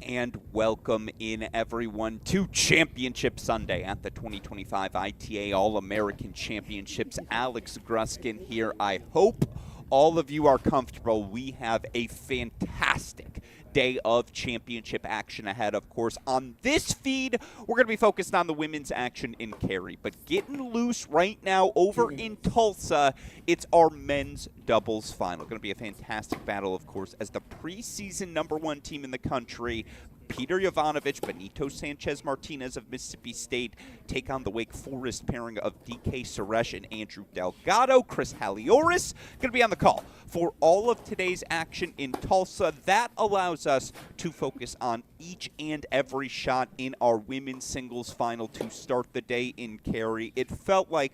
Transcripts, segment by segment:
And welcome in, everyone, to Championship Sunday at the 2025 ITA All-American Championships. Alex Gruskin here. I hope all of you are comfortable. We have a fantastic day of championship action ahead, of course. On this feed, we're going to be focused on the women's action in Cary. But getting loose right now over in Tulsa, it's our men's doubles final. Going to be a fantastic battle, of course, as the preseason #1 team in the country, Peter Jovanovic, Benito Sanchez-Martinez of Mississippi State, take on the Wake Forest pairing of DK Suresh and Andrew Delgado. Chris Halioris going to be on the call for all of today's action in Tulsa. That allows us to focus on each and every shot in our women's singles final to start the day in Cary. It felt like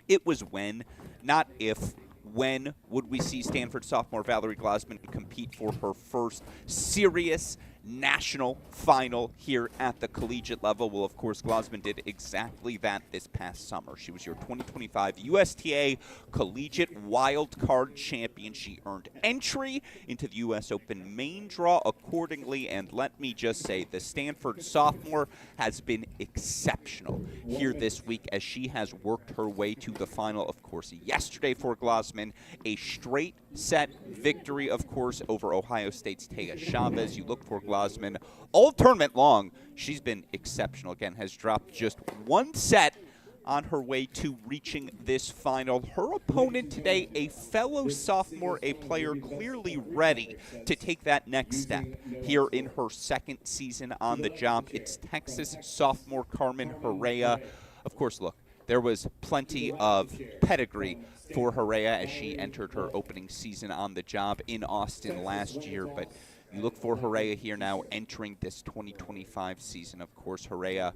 it was when, not if. When would we see Stanford sophomore Valerie Glasman compete for her first serious national final here at the collegiate level? Well, of course, Glasman did exactly that this past summer. She was your 2025 USTA Collegiate Wild Card Champion. She earned entry into the U.S. Open main draw accordingly, and let me just say, the Stanford sophomore has been exceptional here this week as she has worked her way to the final, of course, yesterday for Glasman. A straight set victory, of course, over Ohio State's Taya Chavez. You look for Glasman all tournament long. She's been exceptional. Again, has dropped just one set on her way to reaching this final. Her opponent today, a fellow sophomore, a player clearly ready to take that next step here in her second season on the job. It's Texas sophomore Carmen Herrera. Of course, look, there was plenty of pedigree for Herrera as she entered her opening season on the job in Austin last year, but you look for Herrera here now entering this 2025 season. Of course, Herrera,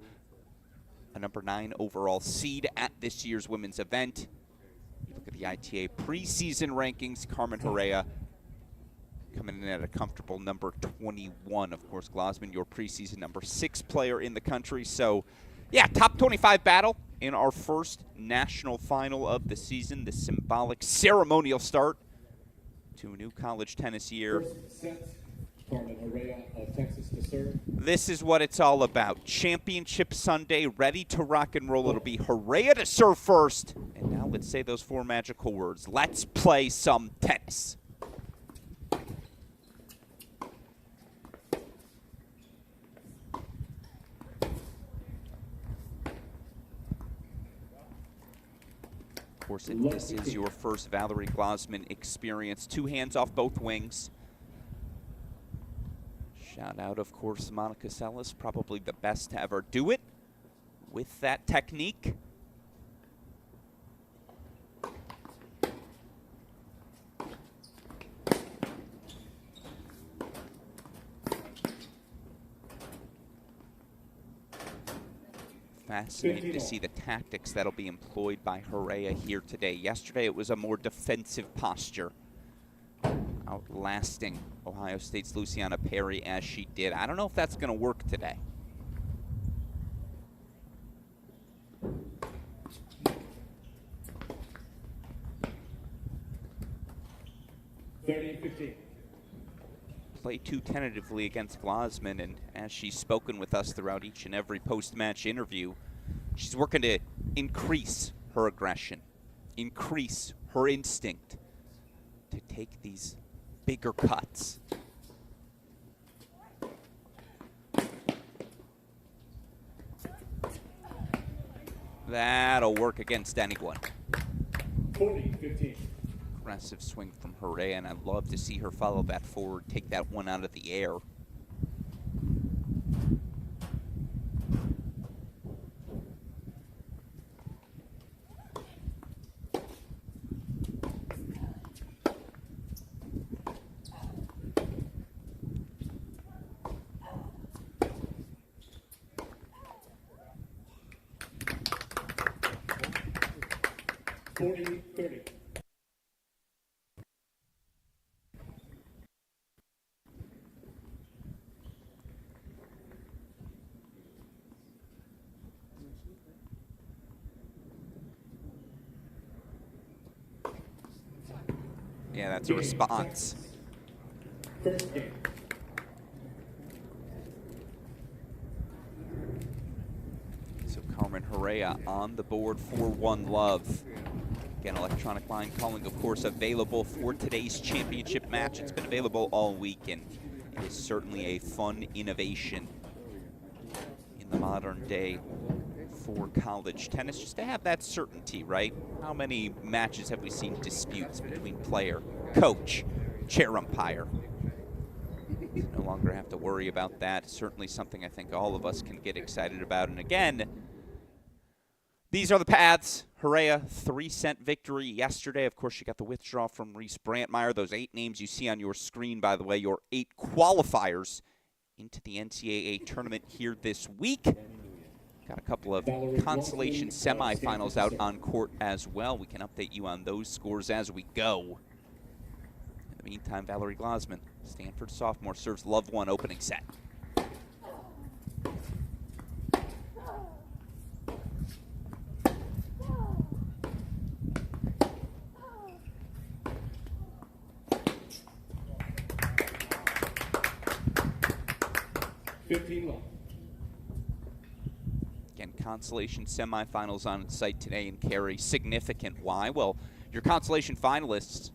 a #9 overall seed at this year's women's event. You look at the ITA preseason rankings, Carmen Herrera coming in at a comfortable #21. Of course, Glasman, your preseason #6 player in the country. So, yeah, top 25 battle in our first national final of the season, the symbolic ceremonial start to a new college tennis year. This is what it's all about. Championship Sunday, ready to rock and roll. It'll be Herrera to serve first. And now let's say those 4 magical words. Let's play some tennis. Of course, if this is your first Valerie Glasman experience, 2 hands off both wings. Shout out, of course, Monica Seles, probably the best to ever do it with that technique. Fascinating to see the tactics that'll be employed by Herrera here today. Yesterday it was a more defensive posture, outlasting Ohio State's Luciana Perry as she did. I don't know if that's going to work today. Play too tentatively against Glasman, and as she's spoken with us throughout each and every post-match interview, she's working to increase her aggression, increase her instinct to take these bigger cuts. That'll work against anyone. 40-15. Aggressive swing from Herrera, and I'd love to see her follow that forward, take that one out of the air. Yeah, that's a response. First game. Herrera on the board for 1 love. Again, electronic line calling, of course, available for today's championship match. It's been available all week, and it is certainly a fun innovation in the modern day for college tennis, just to have that certainty, right? How many matches have we seen disputes between player, coach, chair umpire? No longer have to worry about that. Certainly something I think all of us can get excited about. And again, these are the paths. Herrera, 3-set victory yesterday. Of course, she got the withdrawal from Reese Brantmeyer. Those 8 names you see on your screen, by the way, your 8 qualifiers into the NCAA tournament here this week. Got a couple of consolation semifinals out on court as well. We can update you on those scores as we go. In the meantime, Valerie Glasman, Stanford sophomore, serves love 1 opening set. Again, consolation semifinals on site today in Cary. Significant. Why? Well, your consolation finalists,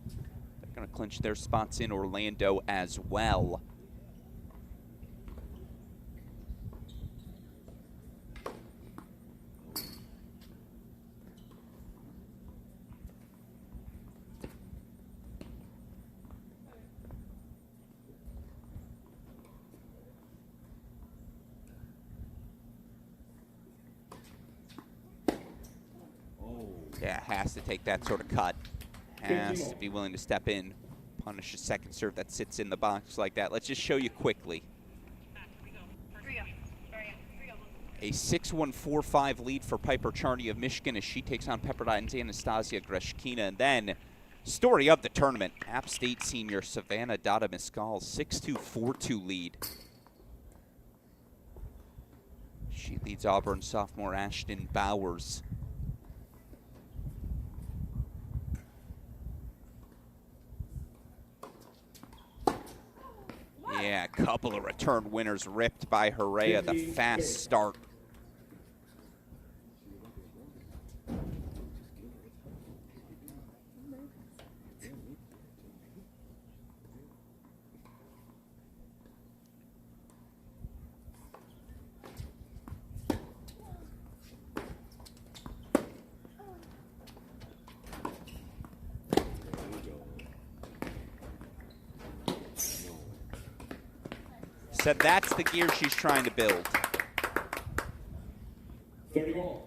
they're going to clinch their spots in Orlando as well. Yeah, has to take that sort of cut. Has to be willing to step in, punish a second serve that sits in the box like that. Let's just show you quickly. A 6-1, 4-5 lead for Piper Charney of Michigan as she takes on Pepperdine's Anastasia Greshkina. And then, story of the tournament, App State senior Savannah Dada Mescal, 6-2, 4-2 lead. She leads Auburn sophomore Ashton Bowers. Yeah, a couple of return winners ripped by Herrera, the fast start. Said that's the gear she's trying to build. 31.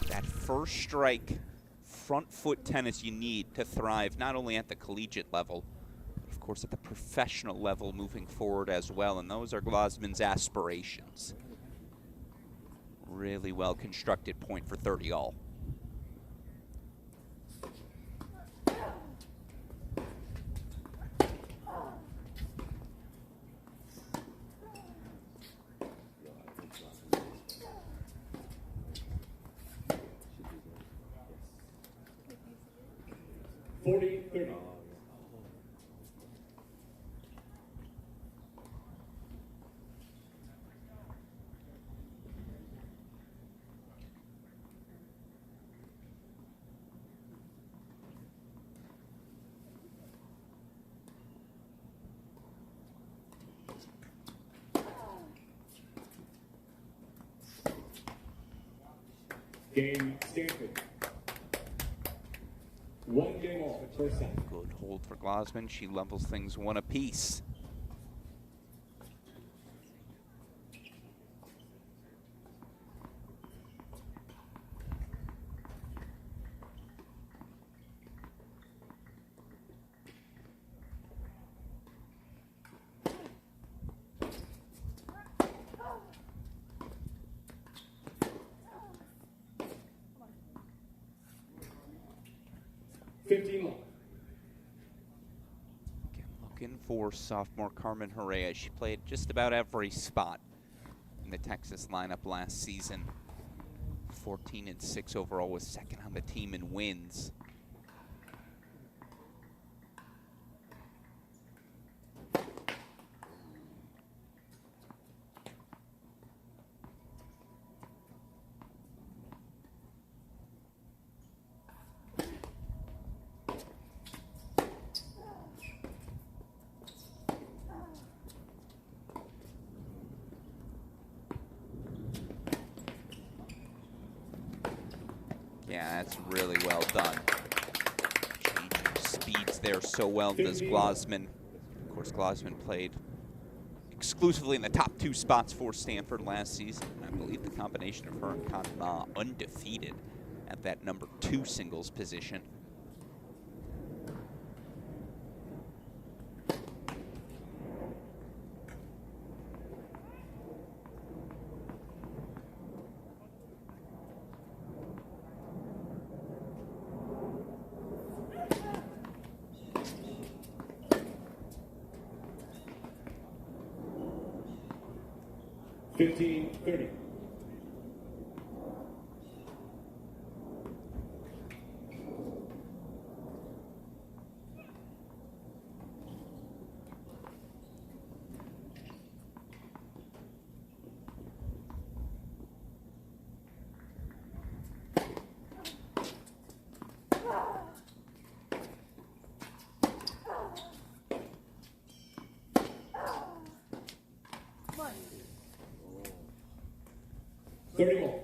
That first strike, front foot tennis you need to thrive, not only at the collegiate level, but of course at the professional level moving forward as well. And those are Glasman's aspirations. Really well constructed point for 30 all. Game Stanford. 1 game off at first set. Good hold for Glasman. She levels things 1 apiece. Looking for sophomore Carmen Herrera. She played just about every spot in the Texas lineup last season. 14-6 overall, was second on the team in wins. That's really well done. Changing speeds there so well does Glasman. Of course, Glasman played exclusively in the top 2 spots for Stanford last season. I believe the combination of her and Kan Ma undefeated at that number 2 singles position. Fifteen, 30. Thirty more.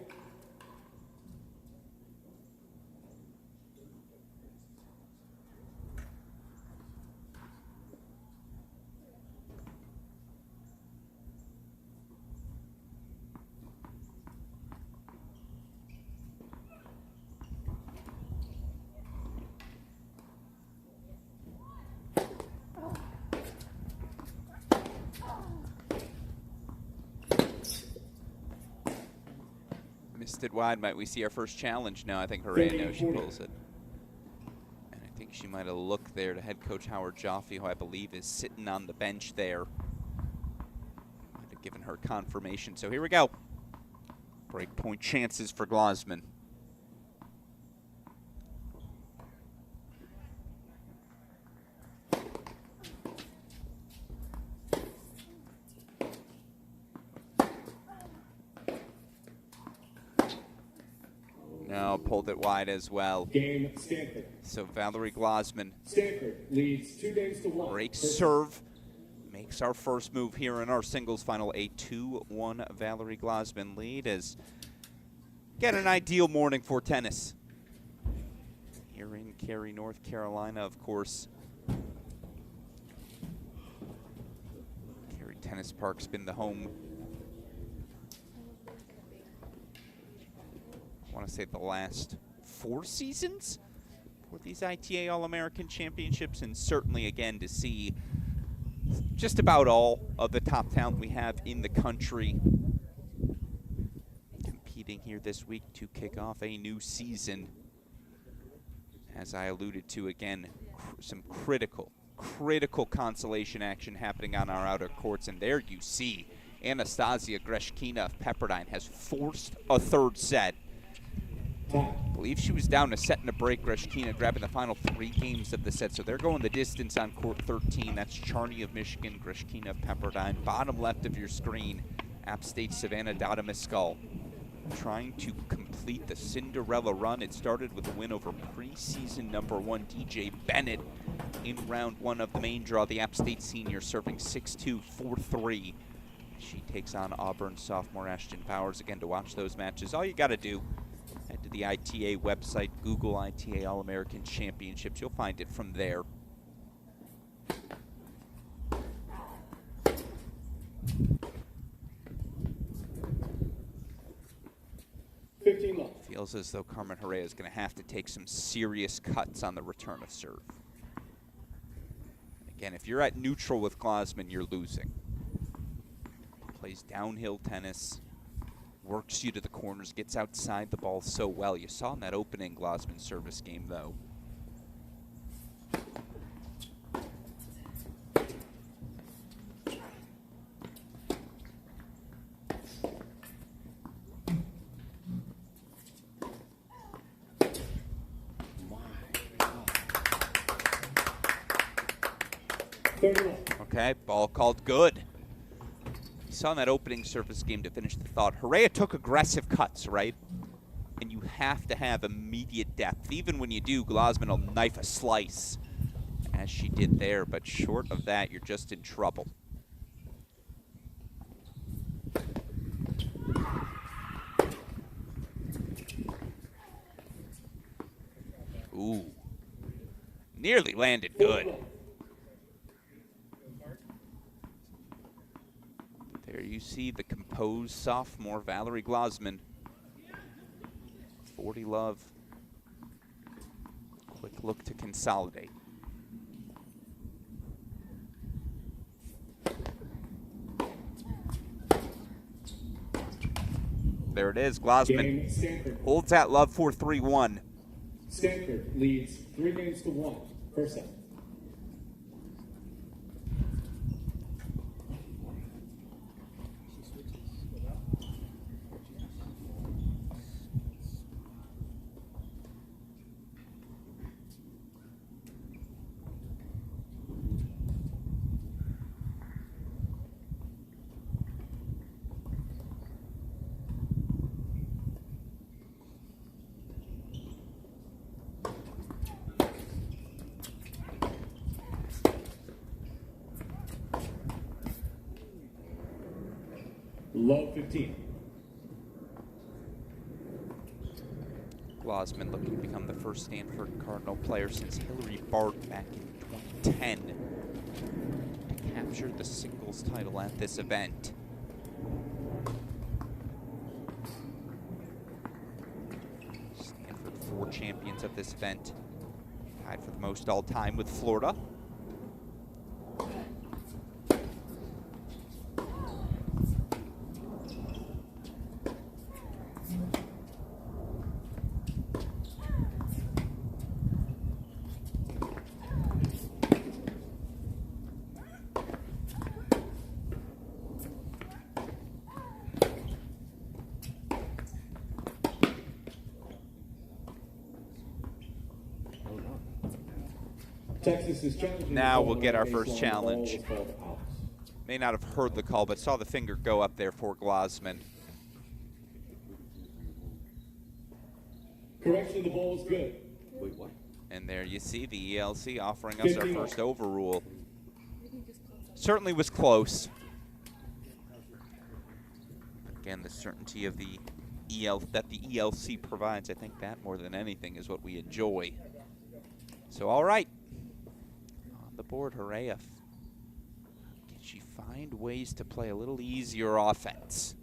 Missed it wide. Might we see our first challenge now? I think Hooray knows she pulls it. And I think she might have looked there to head coach Howard Jaffe, who I believe is sitting on the bench there. Might have given her confirmation. So here we go. Break point chances for Glasman. No, pulled it wide as well. Game, Stanford. So Valerie Glasman Stanford leads 2-1. breaks serve, makes our first move here in our singles final. A 2-1 Valerie Glasman lead as get an ideal morning for tennis. Here in Cary, North Carolina, of course. Cary Tennis Park's been the home, I want to say, the last 4 seasons for these ITA All-American Championships, and certainly again to see just about all of the top talent we have in the country competing here this week to kick off a new season. As I alluded to, again, some critical consolation action happening on our outer courts, and there you see Anastasia Greshkina of Pepperdine has forced a 3rd set. I believe she was down a set and a break. Greshkina grabbing the final 3 games of the set. So they're going the distance on court 13. That's Charney of Michigan, Greshkina of Pepperdine. Bottom left of your screen, App State Savannah Dada Mescal. Trying to complete the Cinderella run. It started with a win over preseason number 1 DJ Bennett in round 1 of the main draw. The App State senior serving 6-2, 4-3. She takes on Auburn sophomore Ashton Powers. Again, to watch those matches, all you got to do, head to the ITA website, Google ITA All-American Championships. You'll find it from there. Feels as though Carmen Herrera is going to have to take some serious cuts on the return of serve. Again, if you're at neutral with Glasman, you're losing. Plays downhill tennis, works you to the corners, gets outside the ball so well. You saw in that opening Glasman service game, though. Okay, ball called good. You saw in that opening service game, to finish the thought, Herrera took aggressive cuts, right? And you have to have immediate depth. Even when you do, Glasman will knife a slice, as she did there. But short of that, you're just in trouble. Ooh. Nearly landed good. There you see the composed sophomore, Valerie Glasman. 40 love. Quick look to consolidate. There it is, Glasman holds that love for 3-1. Stanford leads 3-1. First set. Love 15. Glasman looking to become the first Stanford Cardinal player since Hillary Bart back in 2010 to capture the singles title at this event. Stanford 4 champions of this event, tied for the most all time with Florida. Texas is challenging. Now we'll get our first challenge. May not have heard the call, but saw the finger go up there for Glasman. Correction, the ball is good. Wait, what? And there you see the ELC offering us our first overrule. Certainly was close. Again, the certainty of the that the ELC provides, I think that more than anything is what we enjoy. So, all right. On the board, Herrera. Can she find ways to play a little easier offense?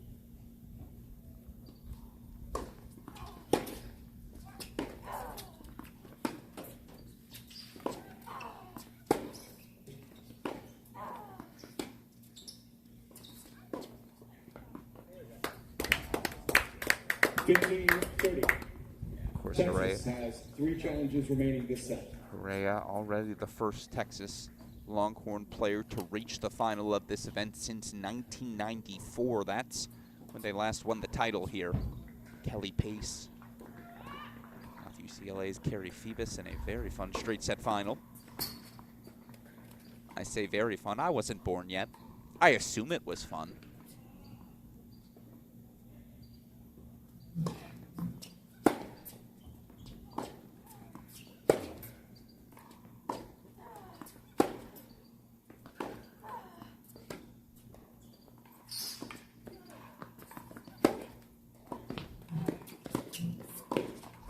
Of course, Herrera has 3 challenges remaining this set. Herrera already the first Texas Longhorn player to reach the final of this event since 1994. That's when they last won the title here. Kelly Pace, off UCLA's Carrie Phoebus in a very fun straight set final. I say very fun. I wasn't born yet. I assume it was fun.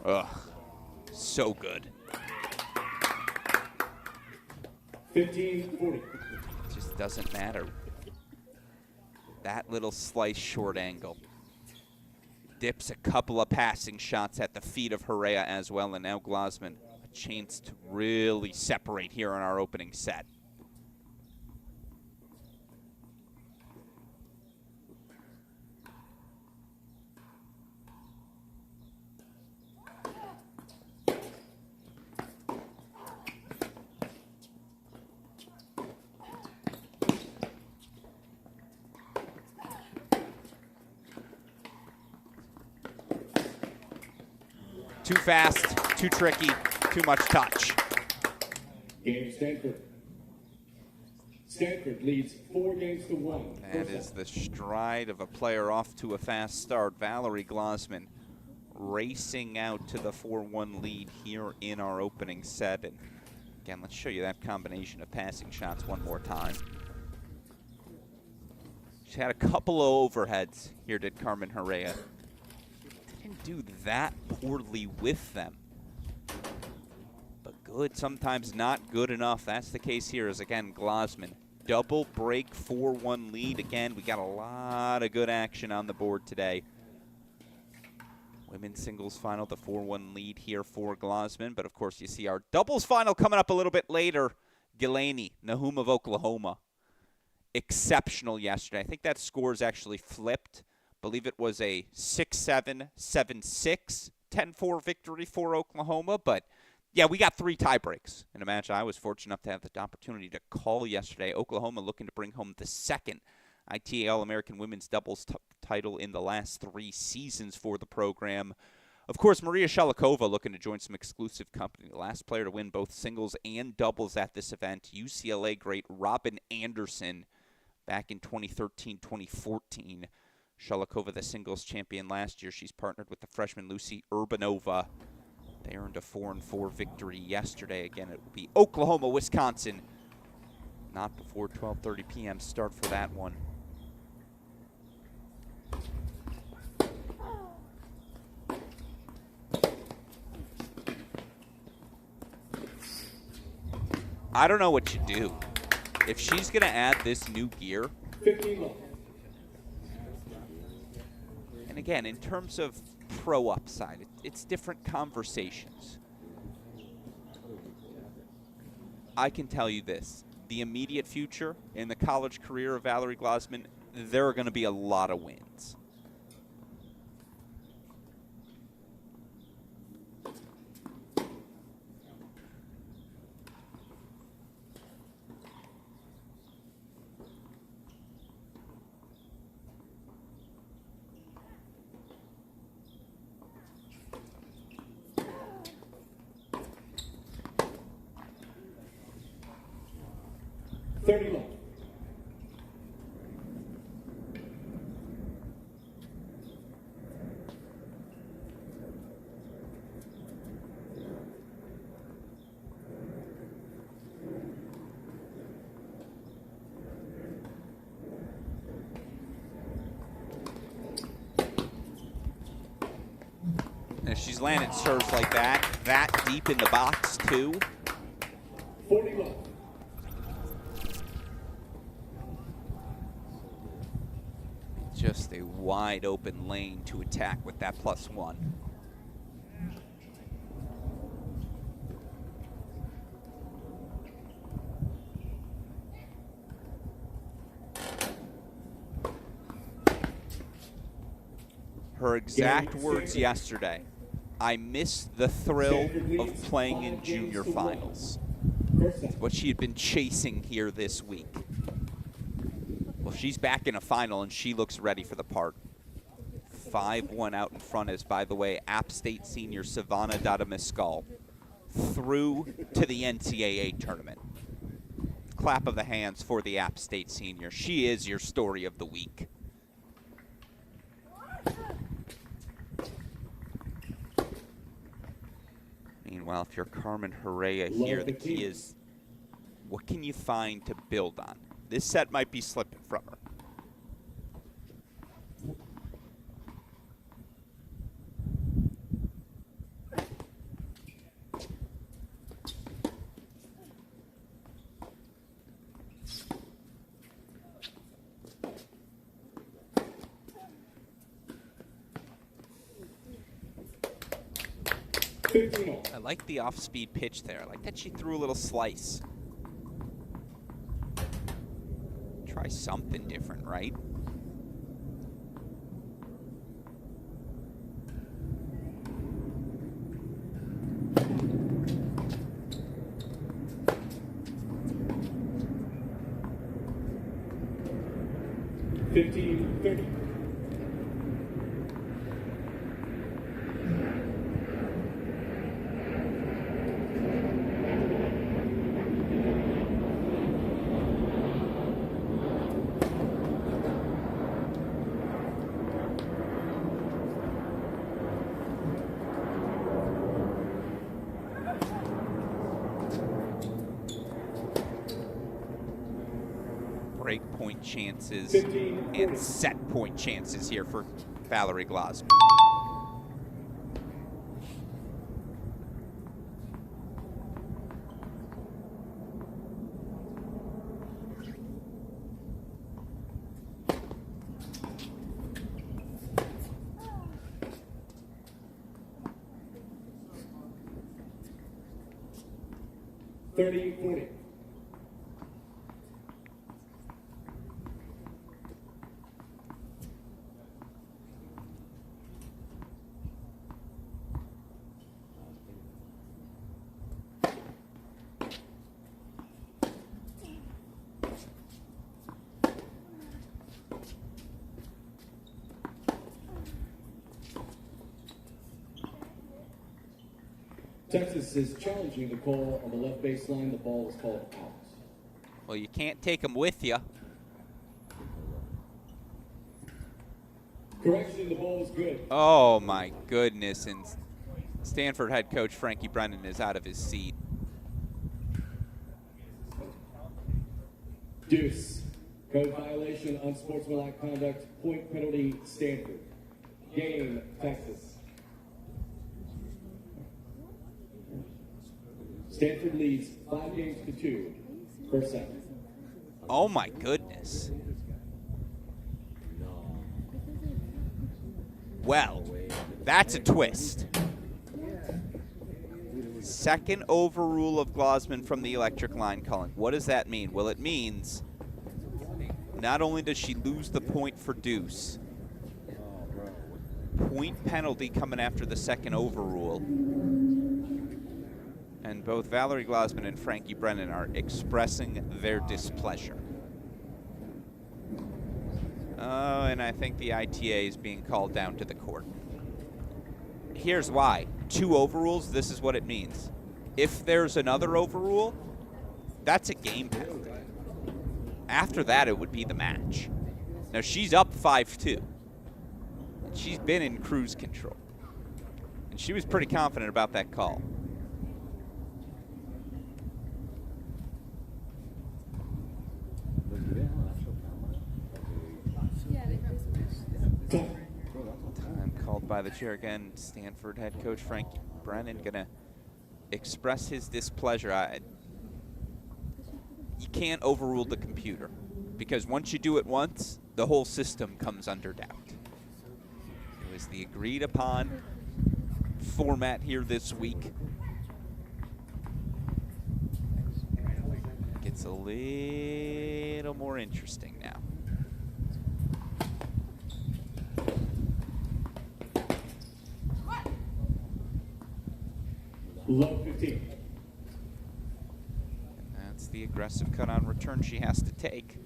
Ugh, so good. 15-40. Just doesn't matter. That little slice short angle. Dips a couple of passing shots at the feet of Herrera as well, and now Glasman a chance to really separate here in our opening set. Too fast, too tricky, too much touch. Game Stanford. Stanford leads 4-1. That is the stride of a player off to a fast start. Valerie Glasman racing out to the 4-1 lead here in our opening set. And again, let's show you that combination of passing shots one more time. She had a couple of overheads here, did Carmen Herrera. Didn't do that poorly with them. good, sometimes not good enough. That's the case here as, again, Gluskin. Double break 4-1 lead. Again, we got a lot of good action on the board today. Women's singles final, the 4-1 lead here for Gluskin. But, of course, you see our doubles final coming up a little bit later. Gillaney, Nahum of Oklahoma. Exceptional yesterday. I think that score is actually flipped. I believe it was a 6-7, 7-6, 10-4 victory for Oklahoma. But, yeah, we got 3 tie breaks in a match I was fortunate enough to have the opportunity to call yesterday. Oklahoma looking to bring home the second ITA All-American Women's Doubles title in the last 3 seasons for the program. Of course, Maria Shalikova looking to join some exclusive company. The last player to win both singles and doubles at this event, UCLA great Robin Anderson back in 2013-2014. Shalikova, the singles champion last year. She's partnered with the freshman Lucy Urbanova. They earned a 4-4 victory yesterday. Again, it will be Oklahoma, Wisconsin. Not before 12:30 p.m. start for that one. I don't know what you do. If she's going to add this new gear, 15 and again, in terms of pro upside, it's different conversations. I can tell you this. The immediate future in the college career of Valerie Gluskin, there are going to be a lot of wins. And she's landing serves like that deep in the box too. 41. Just a wide open lane to attack with that +1. Her exact words yesterday: I miss the thrill of playing in junior finals. It's what she had been chasing here this week. Well, she's back in a final, and she looks ready for the part. 5-1 out in front is, by the way, App State senior Savannah Dada-Mescal through to the NCAA tournament. Clap of the hands for the App State senior. She is your story of the week. Meanwhile, if you're Carmen Herrera here, the key is, what can you find to build on? This set might be slipping from her. I like the off-speed pitch there. I like that she threw a little slice. Try something different, right? Break point chances and set point chances here for Valerie Gluskin. 30-40. Texas is challenging the call on the left baseline. The ball is called out. Well, you can't take them with you. Correction, the ball is good. Oh, my goodness. And Stanford head coach Frankie Brennan is out of his seat. Deuce. Code violation, unsportsmanlike conduct, point penalty, Stanford. Game, Texas. Stanford leads 5 games to 2. First set. Oh, my goodness. Well, that's a twist. Second overrule of Glasman from the electric line calling. What does that mean? Well, it means not only does she lose the point for deuce, point penalty coming after the second overrule. And both Valerie Glasman and Frankie Brennan are expressing their displeasure. Oh, and I think the ITA is being called down to the court. Here's why. 2 overrules, this is what it means. If there's another overrule, that's a game penalty. After that, it would be the match. Now, she's up 5-2. And she's been in cruise control. And she was pretty confident about that call. Time called by the chair again. Stanford head coach Frank Brennan gonna express his displeasure. You can't overrule the computer because once you do it once, the whole system comes under doubt. It was the agreed upon format here this week. Gets a little more interesting now. Low 15. And that's the aggressive cut on return she has to take.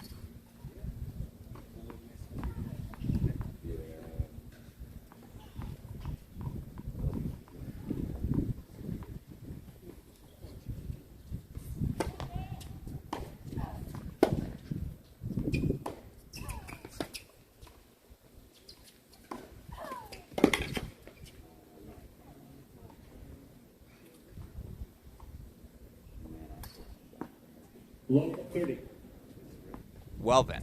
Low 30. Well then.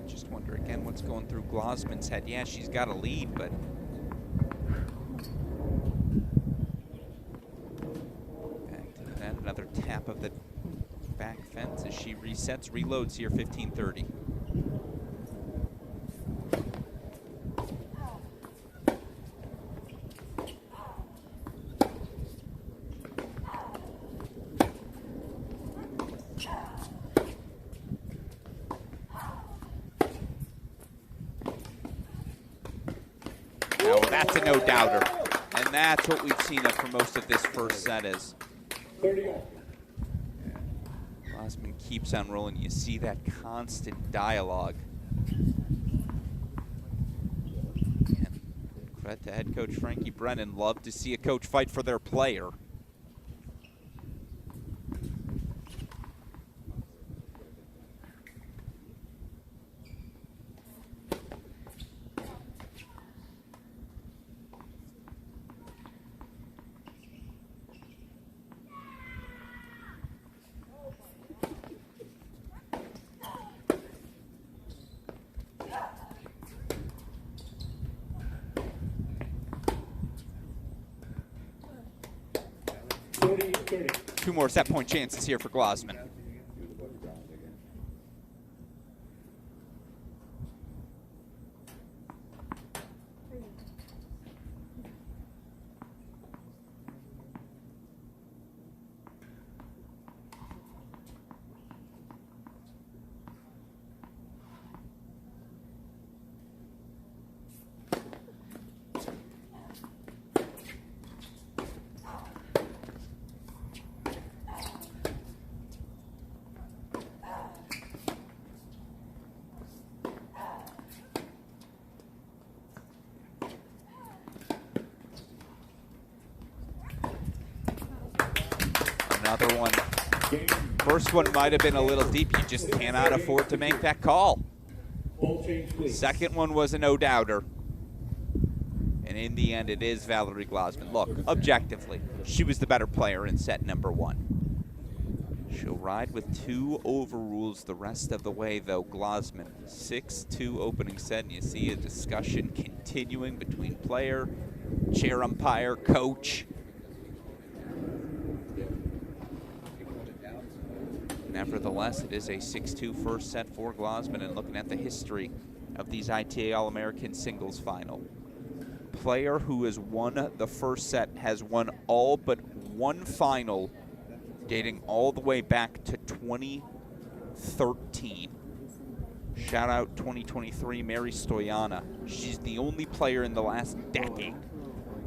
Just wonder again what's going through Glasman's head. Yeah, she's got a lead, but back to that. Another tap of the back fence as she resets, reloads here. 15-30. That's a no-doubter. And that's what we've seen for most of this first set is. 30. Glasman keeps on rolling. You see that constant dialogue. And credit to head coach Frankie Brennan. Love to see a coach fight for their player. 40-30. 2 more set point chances here for Glasman. Another one. First one might have been a little deep. You just cannot afford to make that call. Ball change, please. Second one was a no-doubter. And in the end, it is Valerie Glasman. Look, objectively, she was the better player in set number 1. She'll ride with 2 overrules the rest of the way, though. Glasman, 6-2 opening set, and you see a discussion continuing between player, chair umpire, coach. Nevertheless, it is a 6-2 first set for Glasman, and looking at the history of these ITA All-American singles final. Player who has won the first set has won all but one final dating all the way back to 2013. Shout out 2023 Mary Stoyana. She's the only player in the last decade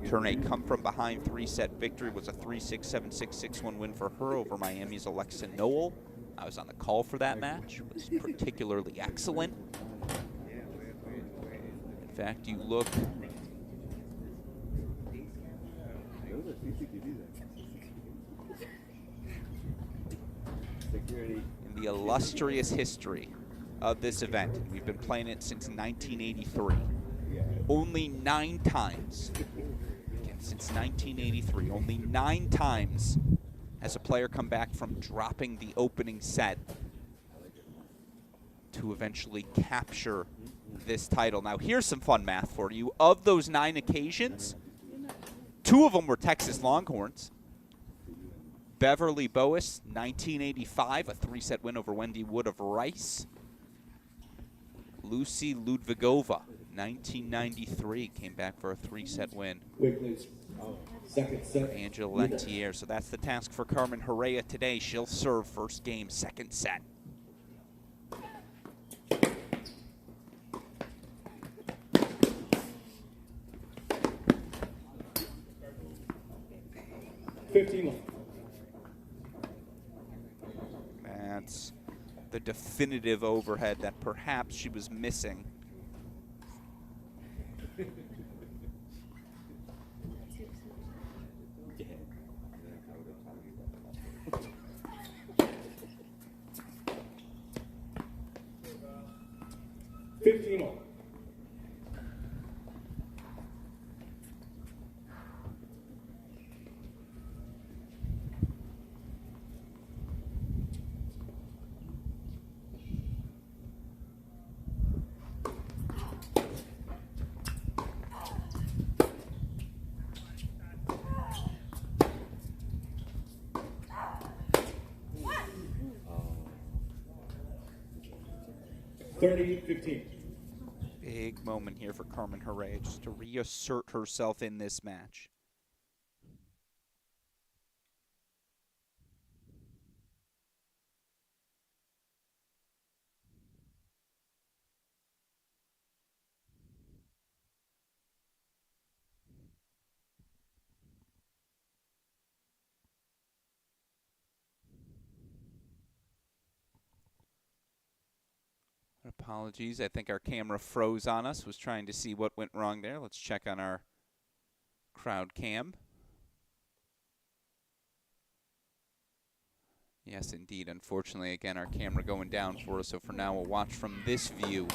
to turn a come-from-behind 3-set victory. It was a 3-6, 7-6, 6-1 win for her over Miami's Alexa Noel. I was on the call for that match. It was particularly excellent. In fact, you look in the illustrious history of this event. We've been playing it since 1983. Only 9 times, again, since 1983, only 9 times has a player come back from dropping the opening set to eventually capture this title. Now, here's some fun math for you. Of those 9 occasions, 2 of them were Texas Longhorns. Beverly Boas, 1985, a 3-set win over Wendy Wood of Rice. Lucy Ludvigova, 1993, came back for a 3-set win. Wait, please. Second set. Angela Lentier. So that's the task for Carmen Herrera today. She'll serve first game, second set. That's the definitive overhead that perhaps she was missing. Big moment here for Carmen Herrera just to reassert herself in this match. Apologies, I think our camera froze on us, was trying to see what went wrong there. Let's check on our crowd cam. Yes, indeed. Unfortunately, again, our camera going down for us, so for now we'll watch from this view.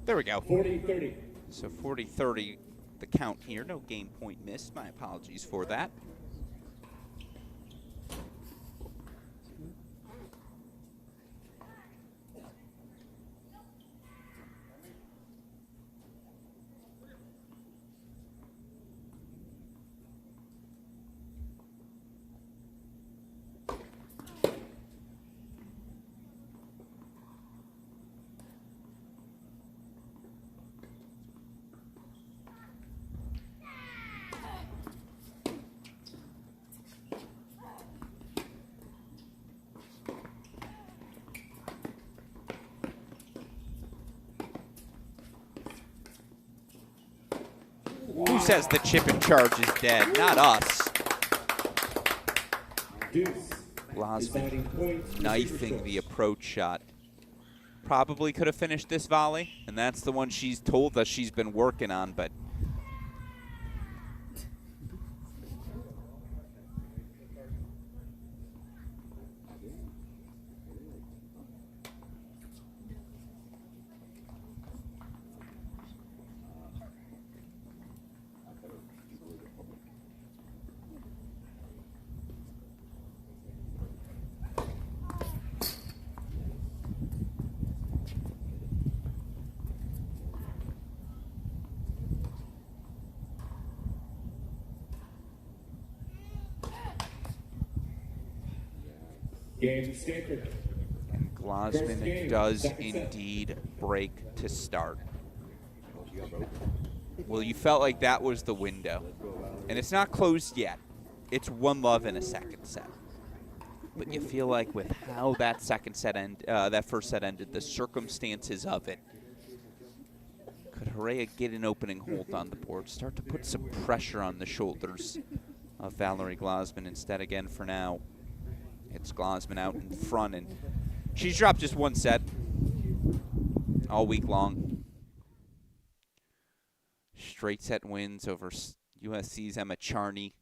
There we go. 40-30. So 40-30, the count here. No game point missed. My apologies for that. Who says the chip in charge is dead? Not us. Gluskin knifing the approach shot. Probably could have finished this volley, and that's the one she's told us she's been working on, but Game Stanford. and Gluskin does indeed break to start. Well, you felt like that was the window. And it's not closed yet. It's 1-love in a second set. But you feel like with how that that first set ended, the circumstances of it, could Horea get an opening hold on the board, start to put some pressure on the shoulders of Valerie Gluskin? Instead, again, for now, it's Gluskin out in front, and she's dropped just one set all week long. Straight set wins over USC's Emma Charney,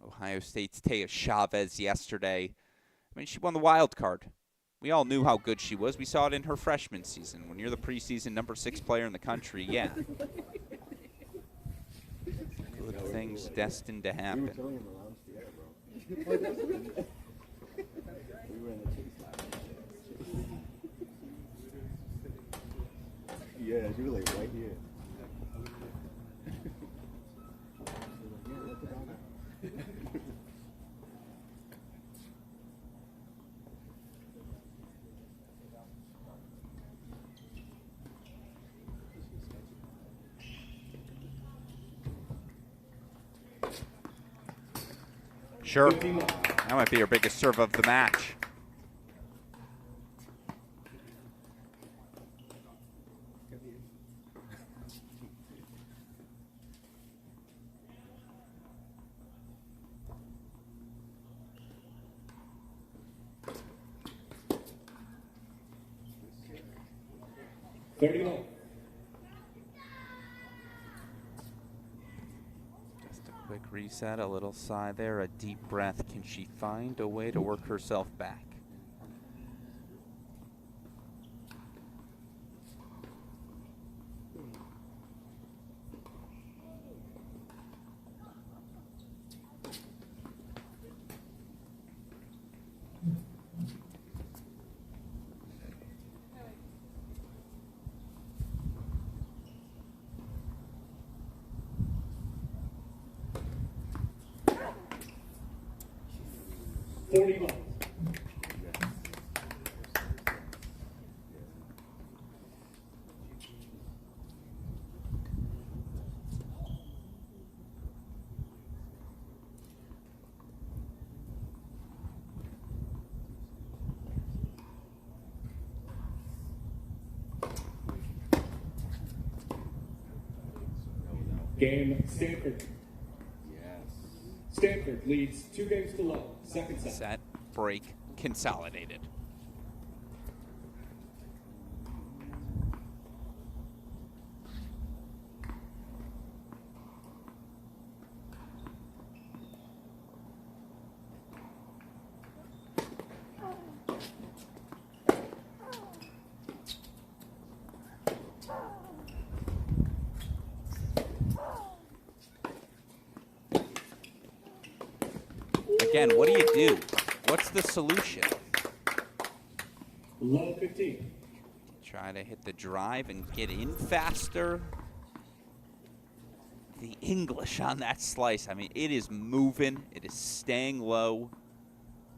Ohio State's Taya Chavez yesterday. I mean, she won the wild card. We all knew how good she was. We saw it in her freshman season. When you're the preseason #6 player in the country, yeah. Good things destined to happen. Yeah, she was like right here. Sure. That might be her biggest serve of the match. Just a quick reset, a little sigh there, a deep breath. Can she find a way to work herself back? Game Stanford. Yes. Stanford leads 2-0. Second set. Set, break, consolidated. again, what do you do? What's the solution? Low 15. Try to hit the drive and get in faster. The English on that slice, I mean, it is moving. It is staying low.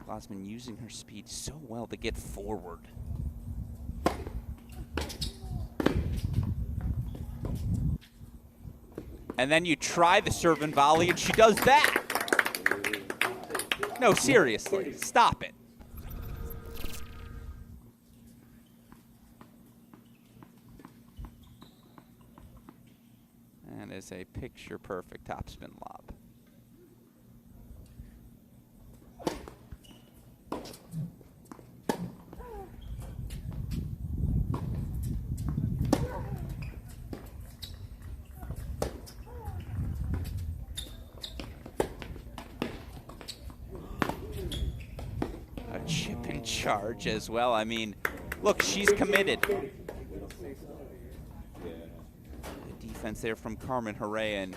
Gluskin using her speed so well to get forward. And then you try the serve and volley, and she does that. No, seriously, stop it. And it's a picture-perfect topspin lob. A chip in charge as well. I mean, look, she's committed. Defense there from Carmen Herrera, and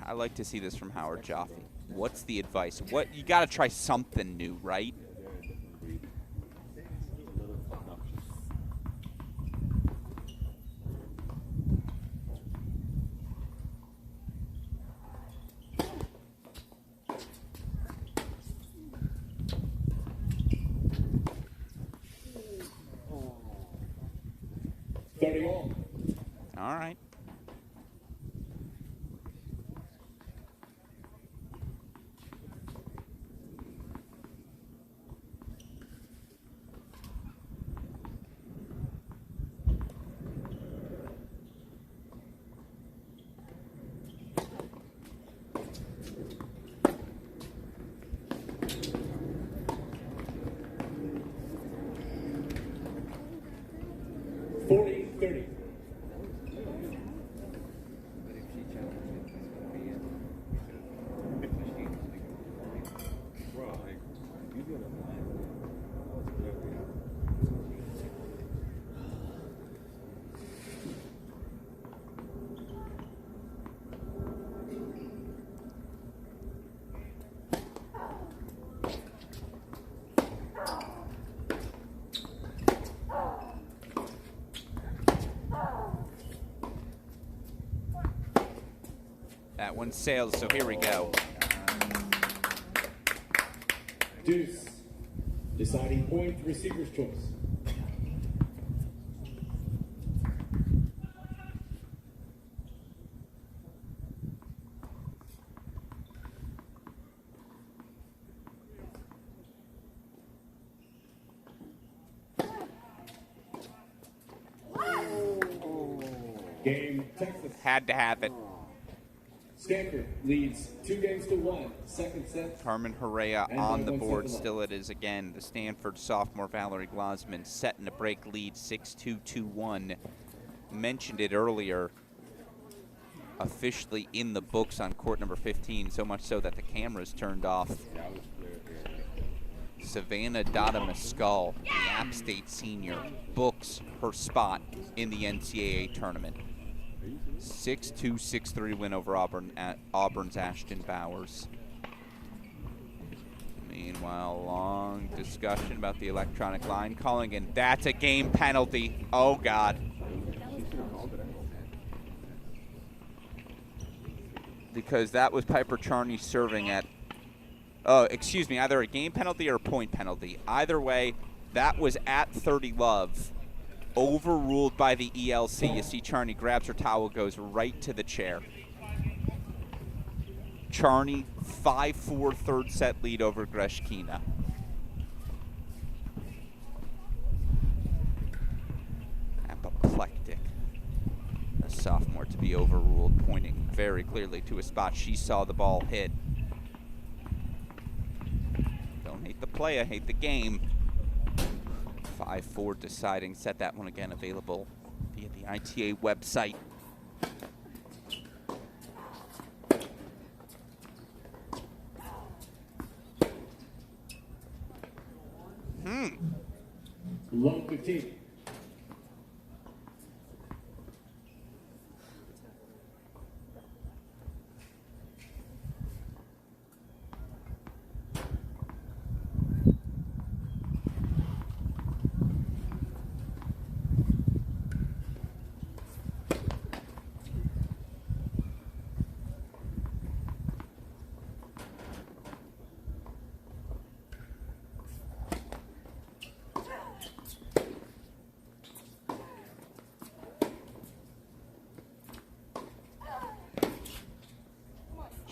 I like to see this from Howard Jaffe. What's the advice? What you got to try something new, right? All right. That one sails, so here we go. Deuce. Deciding point, receiver's choice. Game, Texas. Had to have it. Stanford leads 2-1. Second set. Carmen Herrera on the board. Still it is again. The Stanford sophomore Valerie Gluskin setting a break lead 6-2, 2-1. Mentioned it earlier. Officially in the books on court number 15, so much so that the cameras turned off. Savannah Dada Mescal, the App State senior, books her spot in the NCAA tournament. 6-2, 6-3 win over Auburn at Auburn's Ashton Bowers. Meanwhile, long discussion about the electronic line calling, and that's a game penalty. Oh, God. Because that was Piper Charney serving at, excuse me, either a game penalty or a point penalty. Either way, that was at 30 love. Overruled by the ELC. You see Charney grabs her towel, goes right to the chair. Charney, 5-4 third set lead over Greshkina. Apoplectic. A sophomore to be overruled, pointing very clearly to a spot she saw the ball hit. Don't hate the play, I hate the game. 5-4 deciding set. That one again available via the ITA website. Low 15.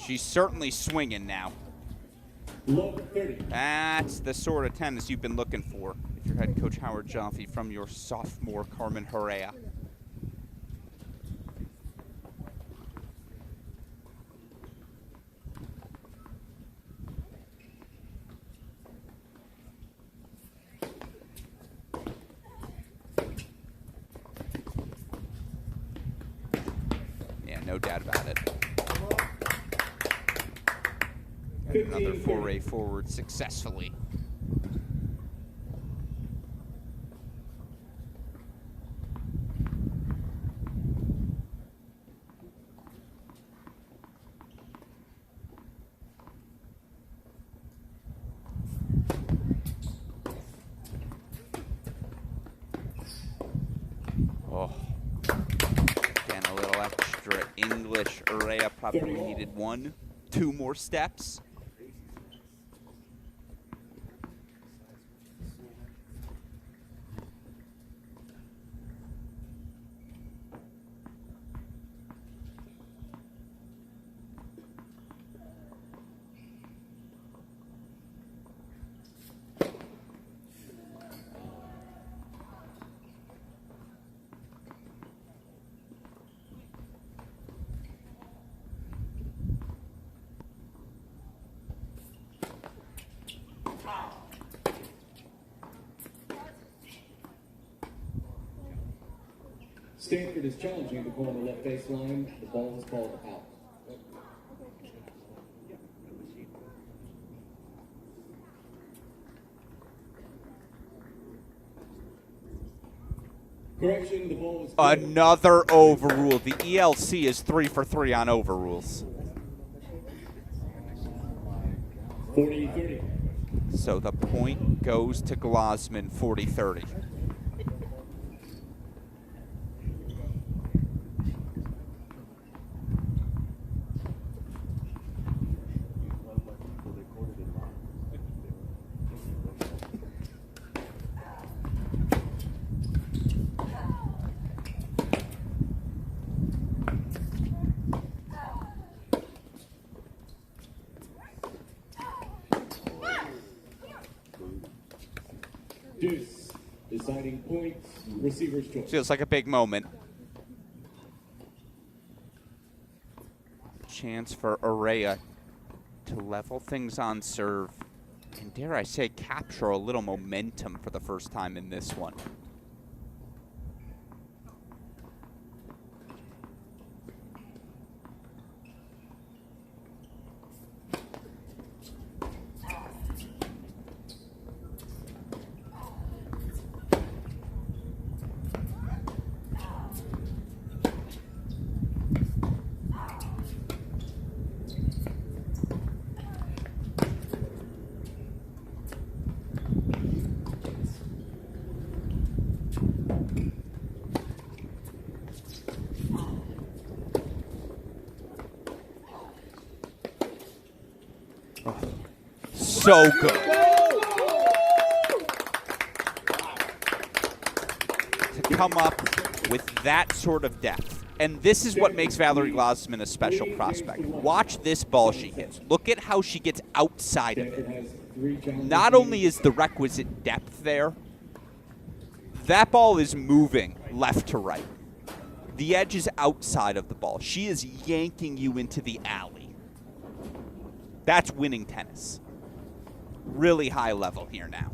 She's certainly swinging now. Love 30. That's the sort of tennis you've been looking for if you're head coach Howard Jaffe from your sophomore Carmen Herrera. Yeah, no doubt about it. Another foray forward successfully. Oh, again, a little extra English. Urea probably needed 1, 2 more steps. Stanford is challenging the call on the left baseline. The ball is called out. Correction, the ball was clear. Another overrule. The ELC is 3 for 3 on overrules. 40-30. So the point goes to Glasman, 40-30. Deuce, deciding points, receiver's choice. Feels like a big moment. Chance for Urea to level things on serve. And dare I say, capture a little momentum for the first time in this one. So good. To come up with that sort of depth. And this is what makes Valerie Glasman a special prospect. Watch this ball she hits. Look at how she gets outside of it. Not only is the requisite depth there, that ball is moving left to right. The edge is outside of the ball. She is yanking you into the alley. That's winning tennis. Really high level here now.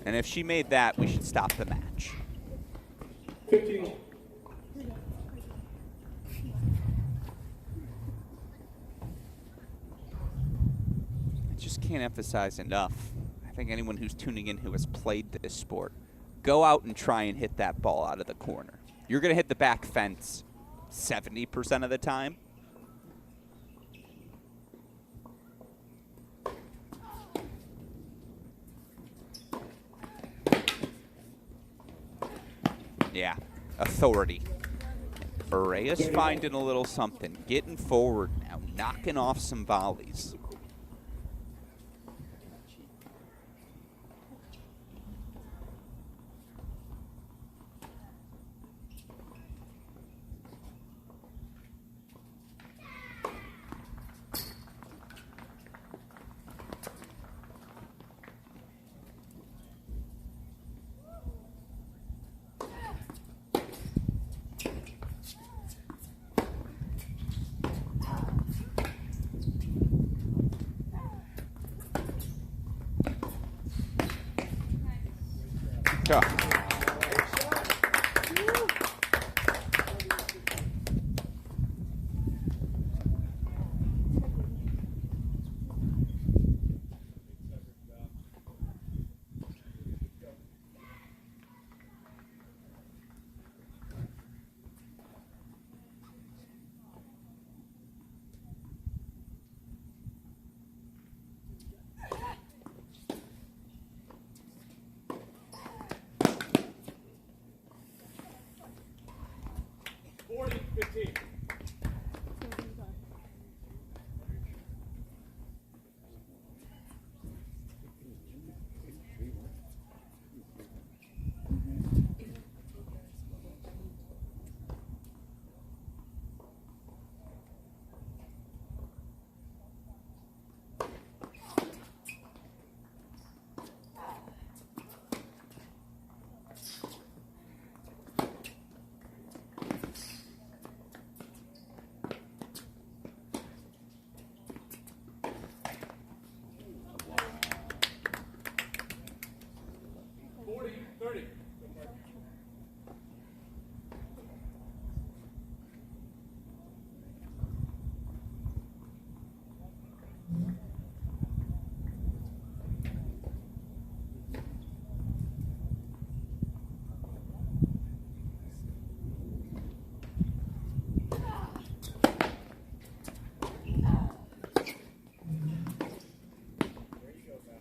And if she made that, we should stop the match. 15. I just can't emphasize enough. I think anyone who's tuning in who has played this sport, go out and try and hit that ball out of the corner. You're going to hit the back fence 70% of the time. Yeah, authority. Urea's finding a little something, getting forward now, knocking off some volleys. Oh.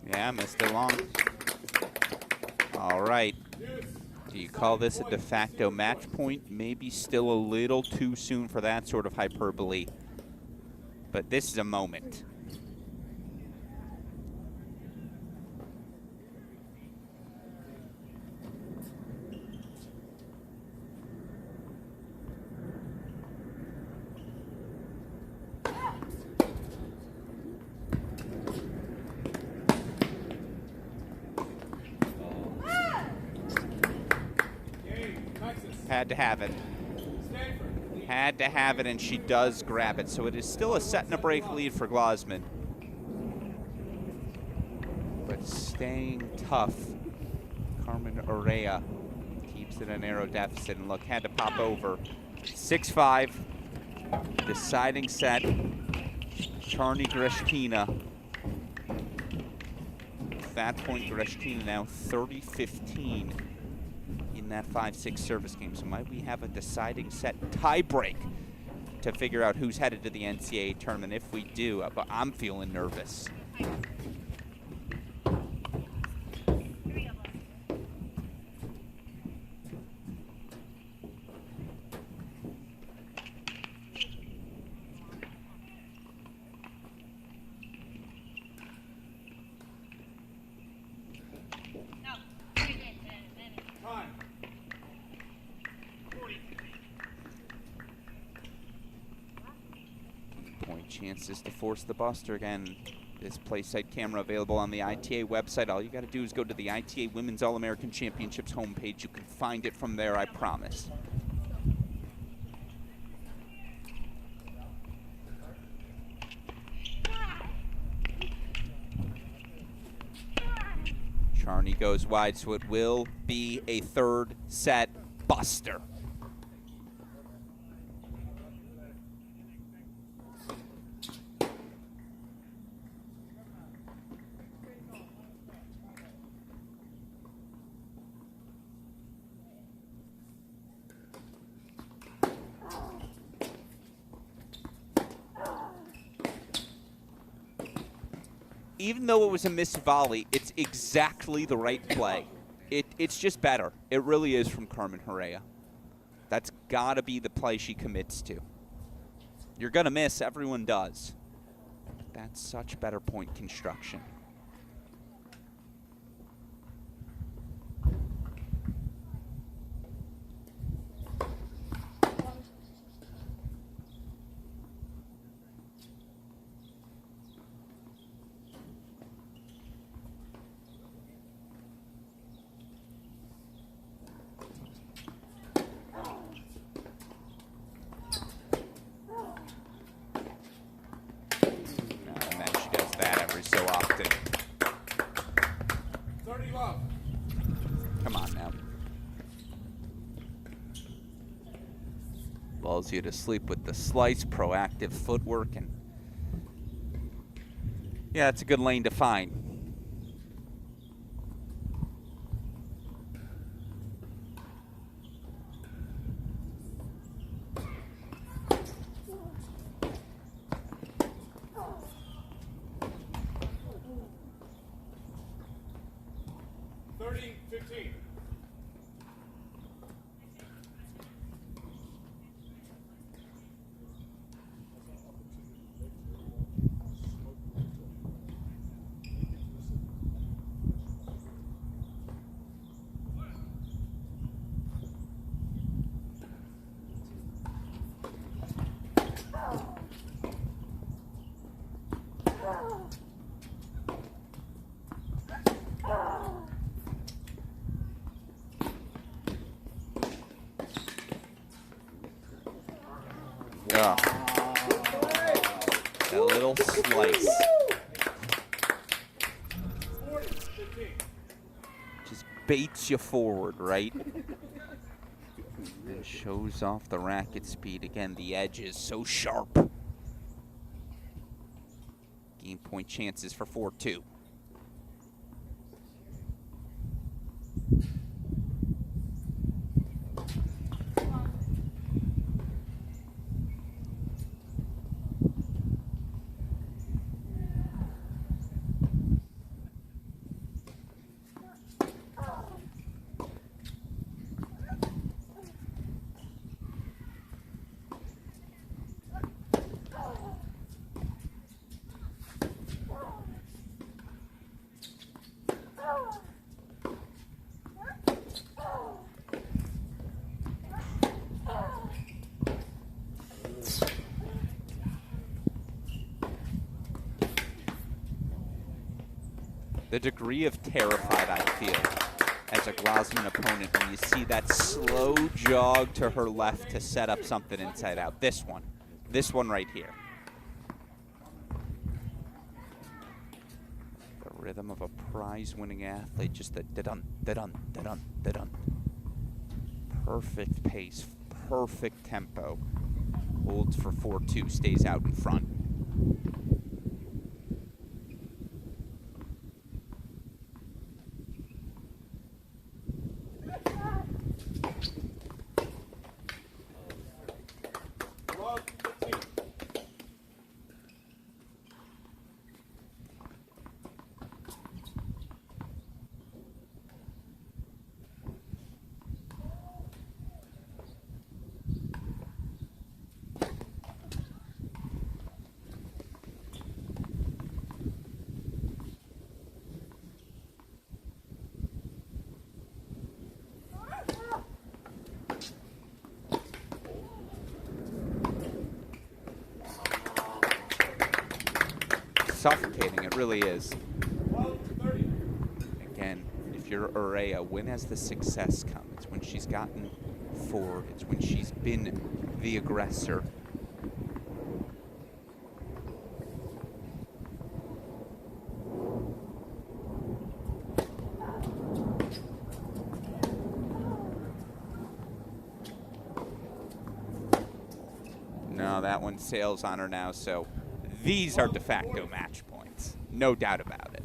Yeah, missed it long. All right. Do you call this a de facto match point? Maybe still a little too soon for that sort of hyperbole. But this is a moment. Had to have it. Had to have it, and she does grab it. So it is still a set and a break lead for Glasman. But staying tough. Carmen Orea keeps it a narrow deficit. And look, had to pop over. 6-5. Deciding set. Charny Greshkina. At that point, Greshkina now 30-15. In that 5-6 service game. So might we have a deciding set tie break to figure out who's headed to the NCAA tournament? If we do, but I'm feeling nervous. Chances to force the buster again. This play site camera available on the ITA website. All you got to do is go to the ITA Women's All-American Championships homepage. You can find it from there, I promise. Charny goes wide, so it will be a third set buster. Even though it was a missed volley, it's exactly the right play. It's just better. It really is from Carmen Herrera. That's got to be the play she commits to. You're going to miss. Everyone does. But that's such better point construction. So often. lulls you to sleep with the slice, proactive footwork, and yeah, it's a good lane to find. Oh. A little slice. Just baits you forward, right? And shows off the racket speed. Again, the edge is so sharp. Game point chances for 4-2. The degree of terrified I feel as a Gruskin opponent when you see that slow jog to her left to set up something inside out. This one right here. The rhythm of a prize-winning athlete, just the da-dun, da-dun, da-dun, da-dun. Perfect pace, perfect tempo. Holds for 4-2, stays out in front. Suffocating, it really is. Again, if you're Urea, when has the success come? It's when she's gotten forward. It's when she's been the aggressor. No, that one sails on her now, so these are de facto match points. No doubt about it.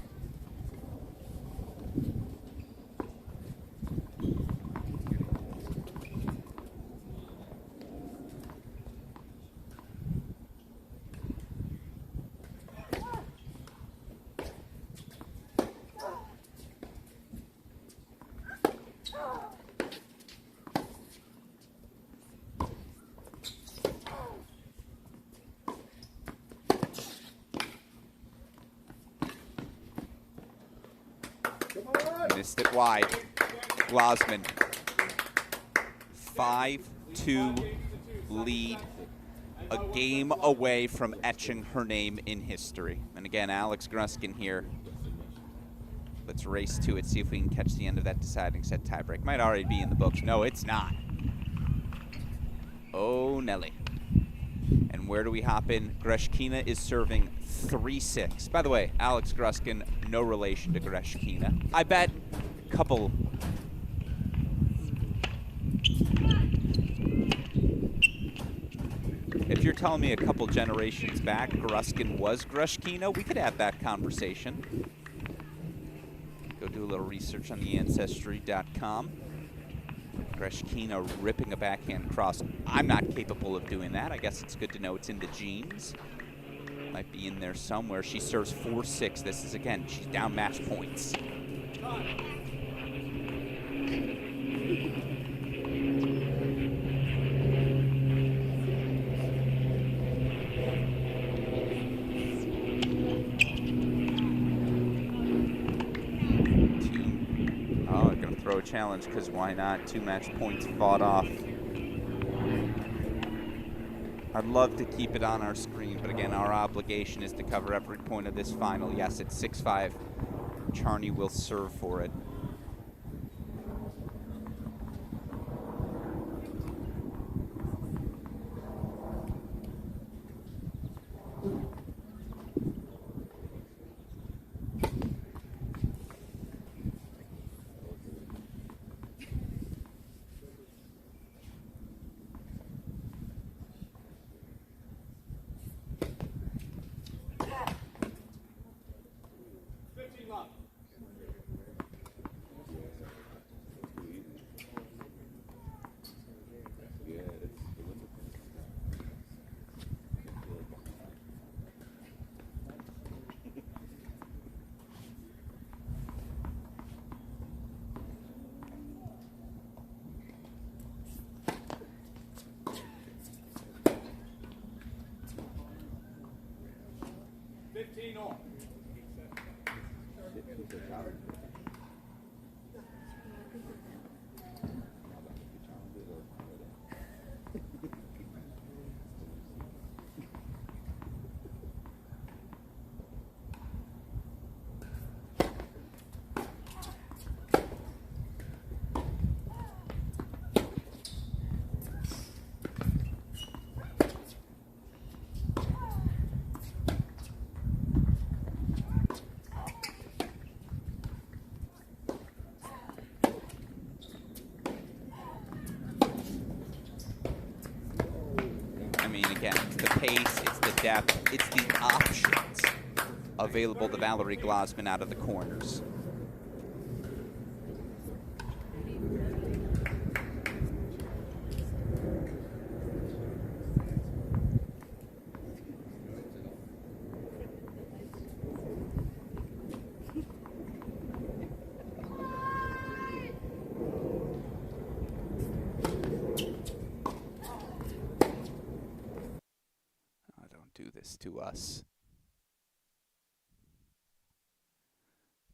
Missed it wide. Gruskin. 5-2 lead. A game away from etching her name in history. And again, Alex Gruskin here. Let's race to it, see if we can catch the end of that deciding set tiebreak. Might already be in the books. No, it's not. Oh, Nelly. And where do we hop in? Gruskin is serving 3-6. By the way, Alex Gruskin, no relation to Gruskin. I bet a couple. if you're telling me a couple generations back Gruskin was Grushkino, we could have that conversation. Go do a little research on the Ancestry.com. Grushkino ripping a backhand cross. I'm not capable of doing that. I guess it's good to know it's in the genes. Might be in there somewhere. She serves 4-6. This is, again, she's down match points. Throw a challenge, because why not? 2 match points fought off. I'd love to keep it on our screen, but again, our obligation is to cover every point of this final. Yes, it's 6-5. Charney will serve for it. Again, it's the pace, it's the depth, it's the options available to Valerie Glasman out of the corners. To us.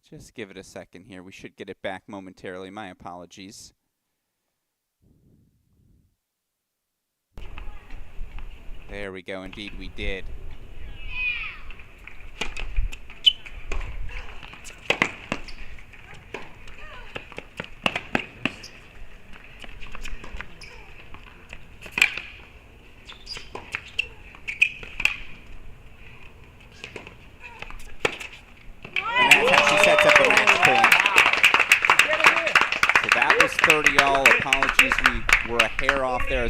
Just give it a second here. We should get it back momentarily. My apologies. There we go. Indeed, we did.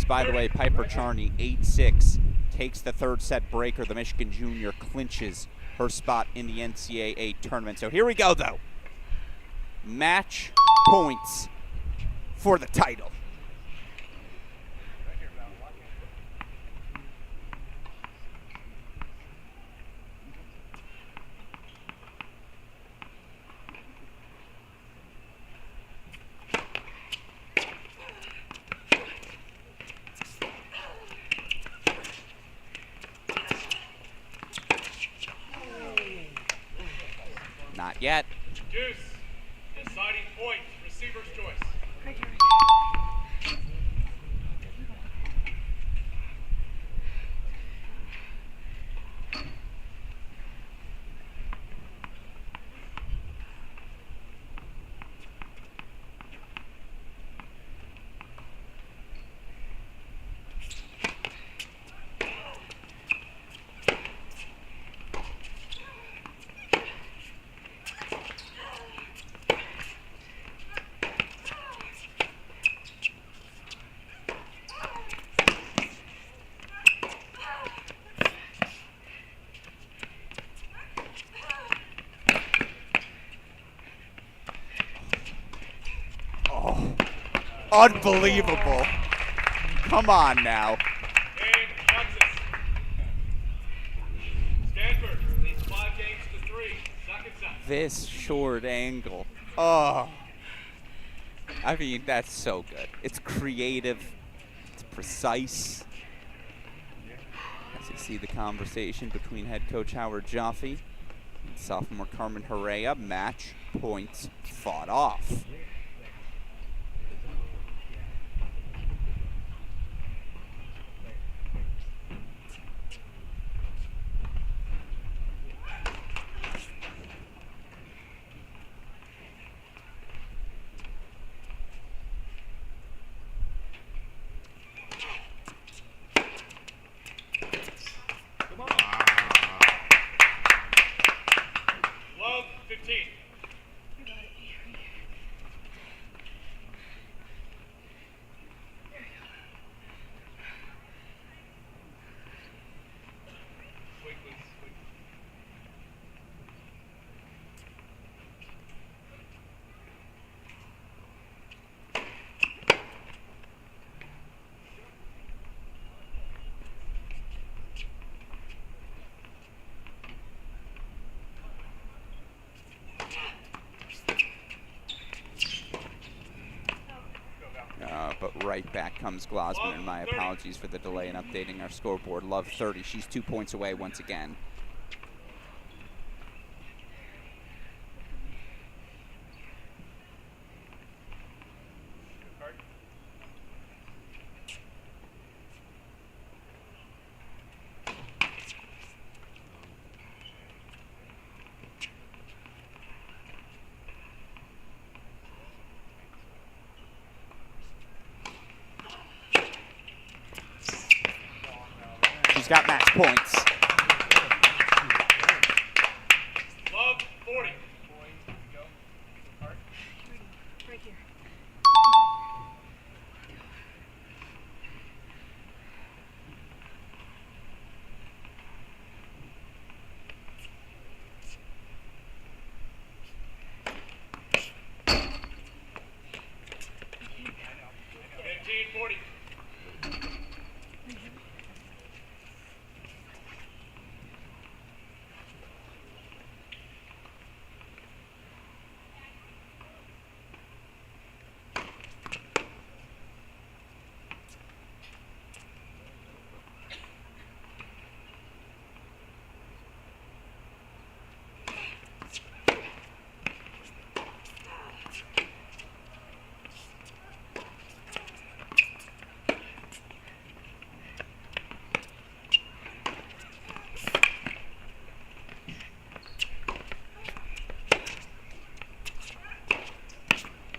By the way, Piper Charney, 8-6, takes the third set breaker. The Michigan junior clinches her spot in the NCAA tournament. So here we go, though. Match points for the title. Not yet. Deuce. Deciding point. Receiver's choice. Unbelievable. Come on now. And Texas. Stanford leads 5 games to 3. Second set. This short angle. Oh. I mean, that's so good. It's creative. It's precise. As you see the conversation between head coach Howard Jaffe and sophomore Carmen Herrera, match points fought off. Love 15. Wait, please. Wait. But right back comes Glasman, and my apologies for the delay in updating our scoreboard. Love 30. She's 2 points away once again. Card. She's got match points. Love 40. Right here. $15, 40.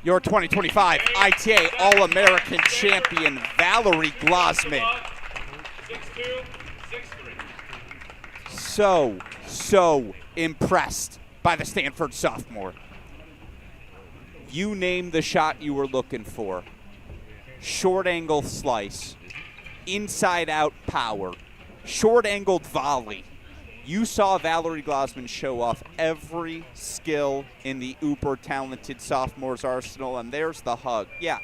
Your 2025 ITA All-American Champion, Valerie Glasman. 6-2, 6-3. So impressed by the Stanford sophomore. You name the shot you were looking for. Short angle slice, inside out power, short angled volley. You saw Valerie Glasman show off every skill in the uber talented sophomore's arsenal, and there's the hug. Yeah,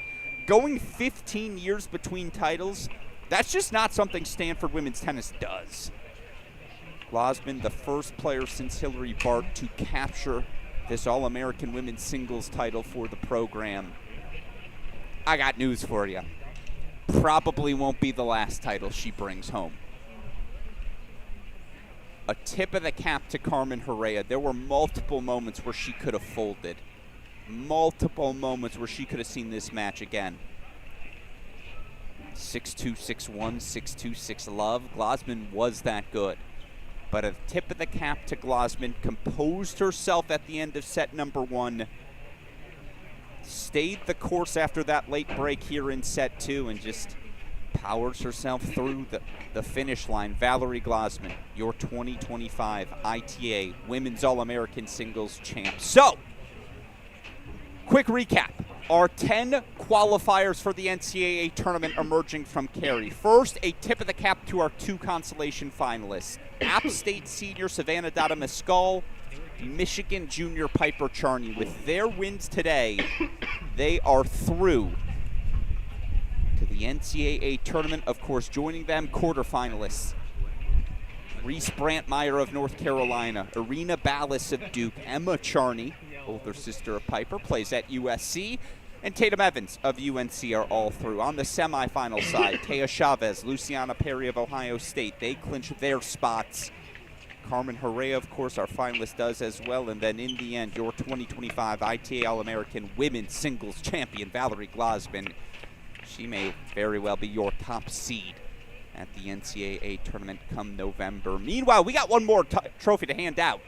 going 15 years between titles, that's just not something Stanford women's tennis does. Glasman, the first player since Hillary Bart to capture this All-American women's singles title for the program. I got news for you. Probably won't be the last title she brings home. A tip of the cap to Carmen Herrera. There were multiple moments where she could have folded. Multiple moments where she could have seen this match again. 6-2, 6-1, 6-2, 6 love. Glasman was that good. But a tip of the cap to Glasman. Composed herself at the end of set number 1. Stayed the course after that late break here in set 2 and just powers herself through the finish line. Valerie Glasman, your 2025 ITA Women's All-American Singles Champ. So, quick recap. Our 10 qualifiers for the NCAA tournament emerging from Cary. First, a tip of the cap to our 2 consolation finalists. App State senior Savannah Dada Mescal, Michigan junior Piper Charney. With their wins today, they are through to the NCAA tournament. Of course, joining them, quarterfinalists. Reese Brantmeyer of North Carolina, Irina Ballas of Duke, Emma Charney, older sister of Piper, plays at USC, and Tatum Evans of UNC are all through. On the semifinal side, Taya Chavez, Luciana Perry of Ohio State, they clinch their spots. Carmen Herrera, of course, our finalist, does as well. And then in the end, your 2025 ITA All-American Women's Singles Champion, Valerie Glasman. She may very well be your top seed at the NCAA tournament come November. Meanwhile, we got one more trophy to hand out.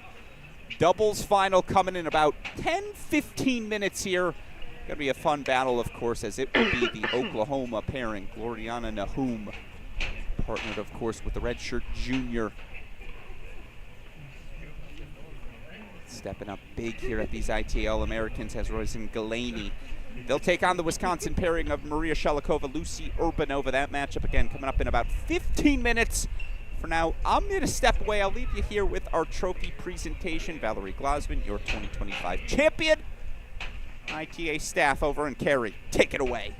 Doubles final coming in about 10-15 minutes here. Going to be a fun battle, of course, as it will be the Oklahoma pairing. Gloriana Nahum, partnered, of course, with the redshirt junior. Stepping up big here at these ITA All-Americans has Roisin Galaney. They'll take on the Wisconsin pairing of Maria Shelikova, Lucy Urbanova. That matchup, again, coming up in about 15 minutes. For now, I'm going to step away. I'll leave you here with our trophy presentation. Valerie Glasman, your 2025 champion. ITA staff over in Cary, take it away.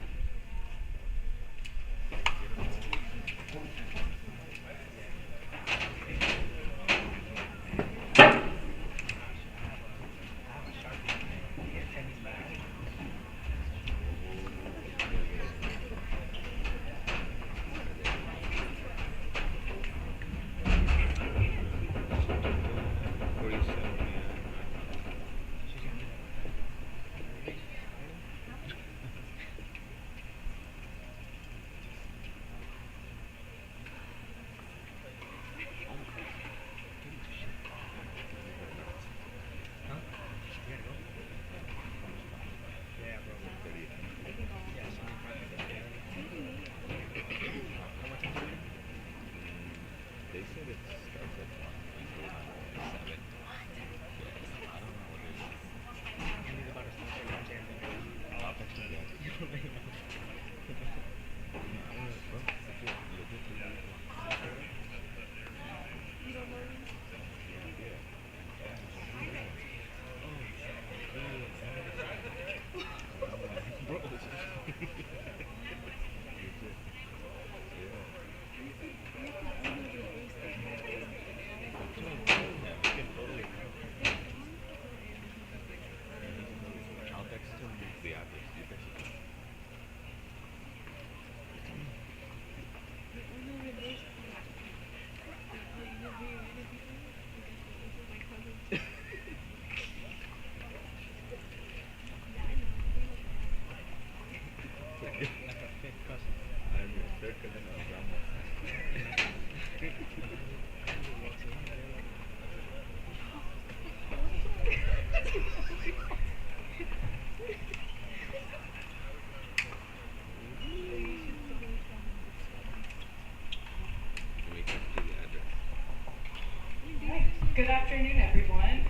Good afternoon, everyone.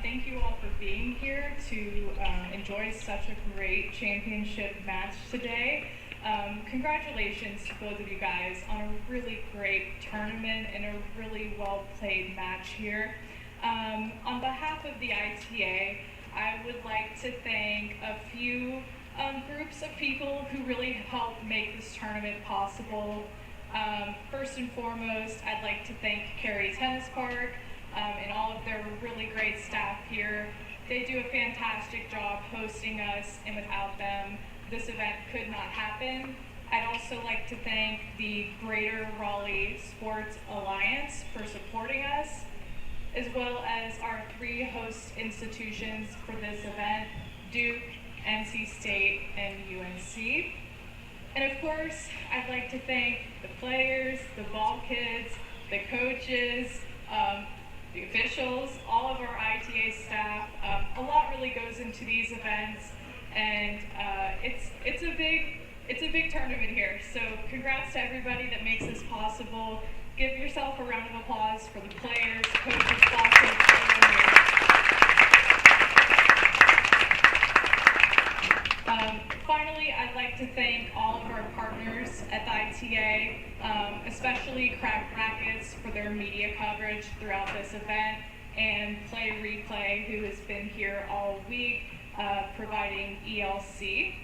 Thank you all for being here to enjoy such a great championship match today. Congratulations to both of you guys on a really great tournament and a really well-played match here. On behalf of the ITA, I would like to thank a few groups of people who really helped make this tournament possible. First and foremost, I'd like to thank Cary Tennis Park and all of their really great staff here. They do a fantastic job hosting us, and without them, this event could not happen. I'd also like to thank the Greater Raleigh Sports Alliance for supporting us, as well as our 3 host institutions for this event, Duke, NC State, and UNC. And of course, I'd like to thank the players, the ball kids, the coaches, the officials, all of our ITA staff. A lot really goes into these events, and it's a big tournament here. So congrats to everybody that makes this possible. Give yourself a round of applause for the players, coaches, ball kids, everyone here. Finally, I'd like to thank all of our partners at the ITA, especially Cracked Racquets for their media coverage throughout this event, and Play Replay, who has been here all week providing ELC.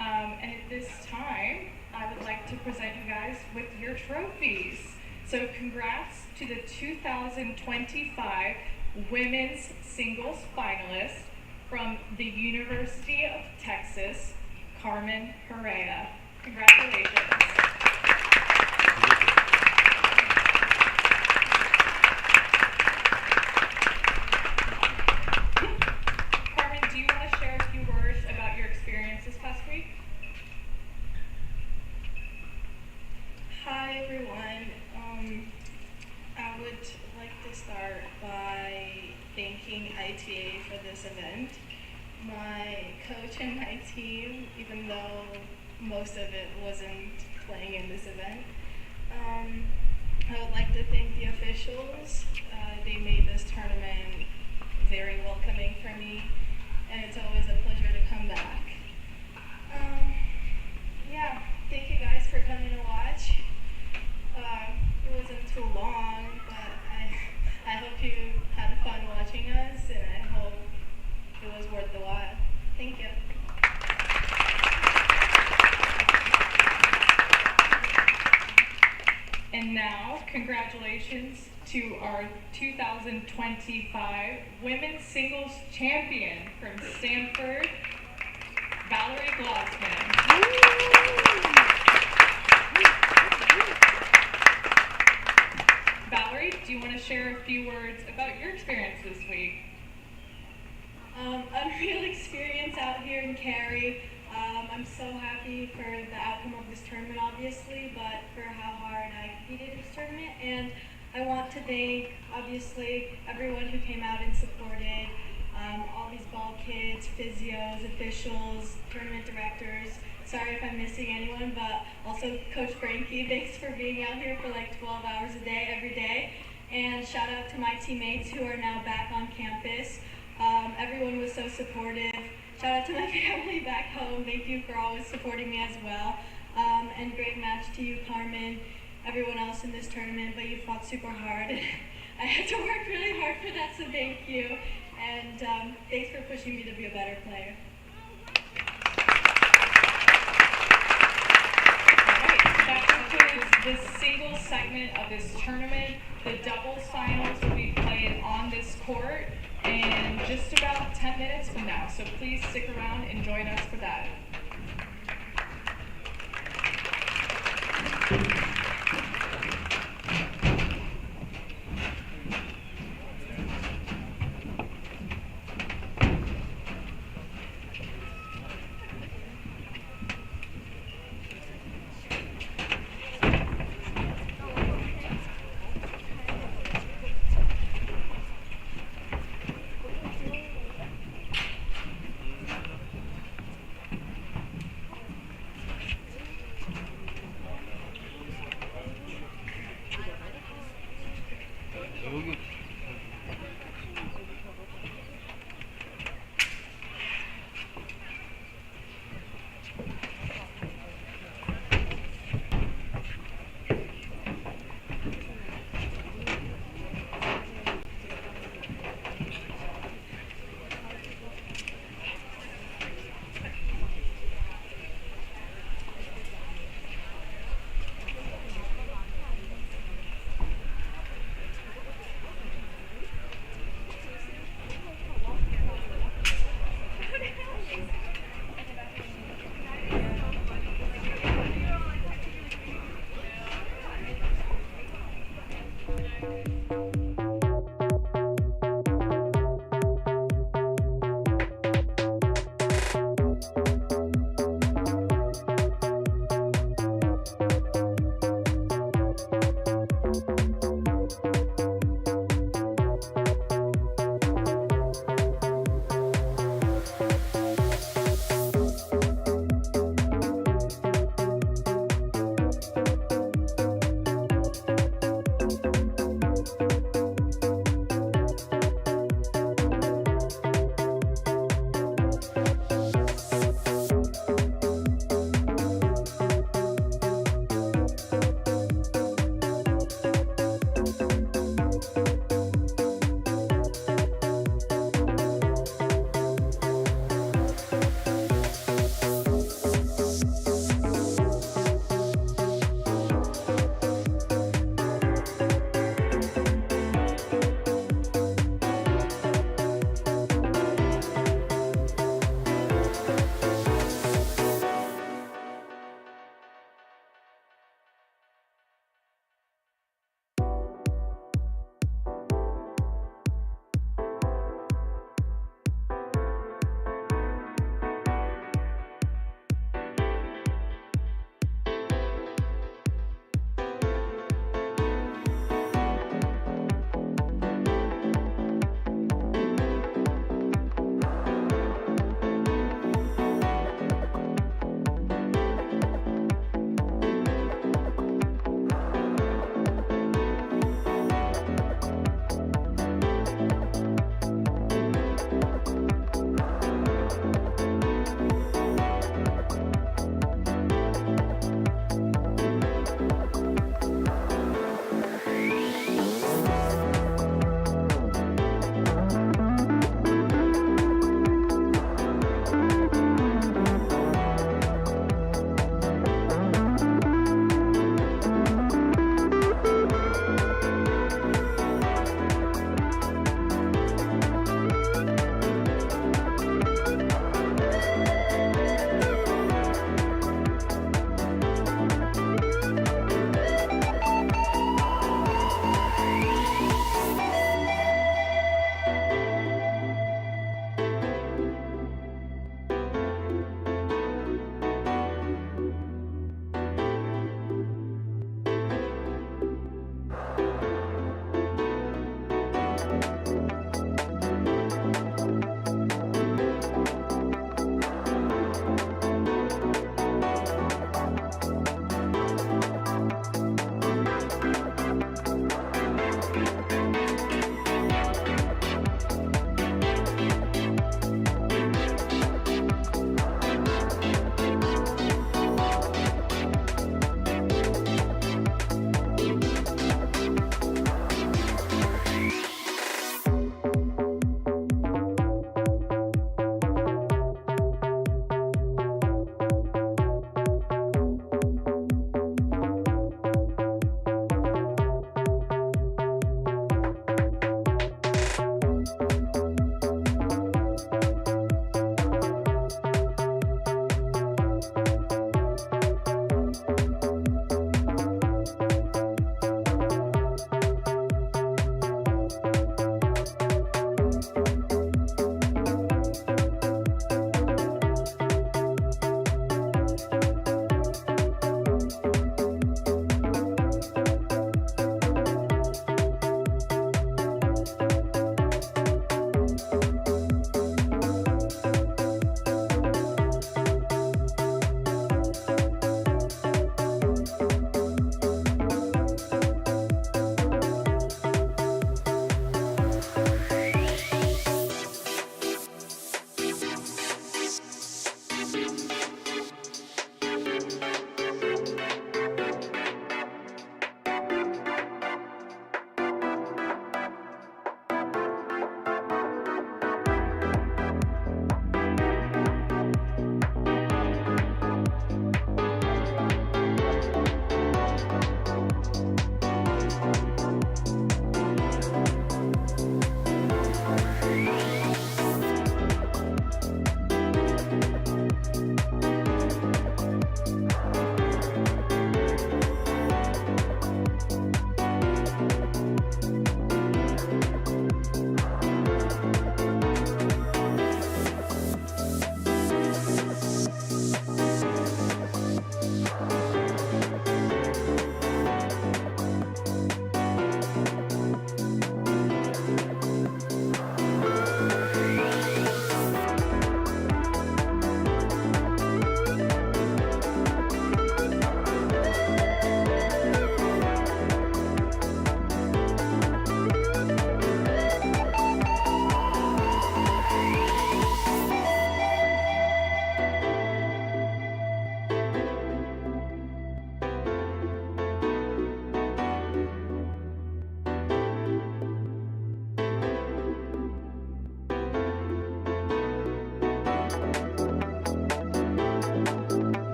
And at this time, I would like to present you guys with your trophies. So congrats to the 2025 Women's Singles Finalist from the University of Texas, Carmen Perea. Congratulations. Carmen, do you want to share a few words about your experience this past week? Hi everyone. I would like to start by thanking ITA for this event. My coach and my team, even though most of it wasn't playing in this event. I would like to thank the officials. They made this tournament very welcoming for me, and it's always a pleasure to come back. Yeah, thank you guys for coming to watch. It wasn't too long, but I hope you had fun watching us, and I hope it was worth the while. Thank you. And now, congratulations to our 2025 Women's Singles Champion from Stanford, Valerie Glossman. Valerie, do you want to share a few words about your experience this week? Unreal experience out here in Cary. I'm so happy for the outcome of this tournament, obviously, but for how hard I competed in this tournament. And I want to thank, obviously, everyone who came out and supported, all these ball kids, physios, officials, tournament directors. Sorry if I'm missing anyone, but also Coach Frankie, thanks for being out here for like 12 hours a day, every day. And shout out to my teammates who are now back on campus. Everyone was so supportive. Shout out to my family back home. Thank you for always supporting me as well. And great match to you, Carmen, everyone else in this tournament, but you fought super hard. I had to work really hard for that, so thank you. And thanks for pushing me to be a better player. That concludes the singles segment of this tournament. The doubles finals will be played on this court in just about 10 minutes from now. So please stick around and join us for that.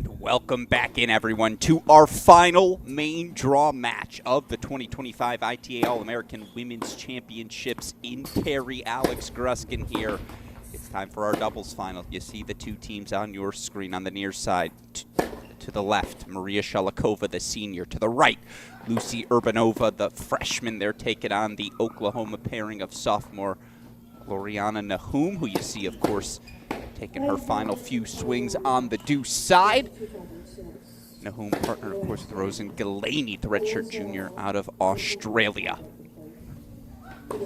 And welcome back in, everyone, to our final main draw match of the 2025 ITA All-American Women's Championships in Cary. Alex Gruskin here. It's time for our doubles final. You see the two teams on your screen on the near side. To the left, Maria Shalikova, the senior. To the right, Lucy Urbanova, the freshman. They're taking on the Oklahoma pairing of sophomore Gloriana Nahum, who you see, of course, taking her final few swings on the deuce side. Nahum partnered, of course, with Rosen Galaney, the redshirt junior out of Australia. To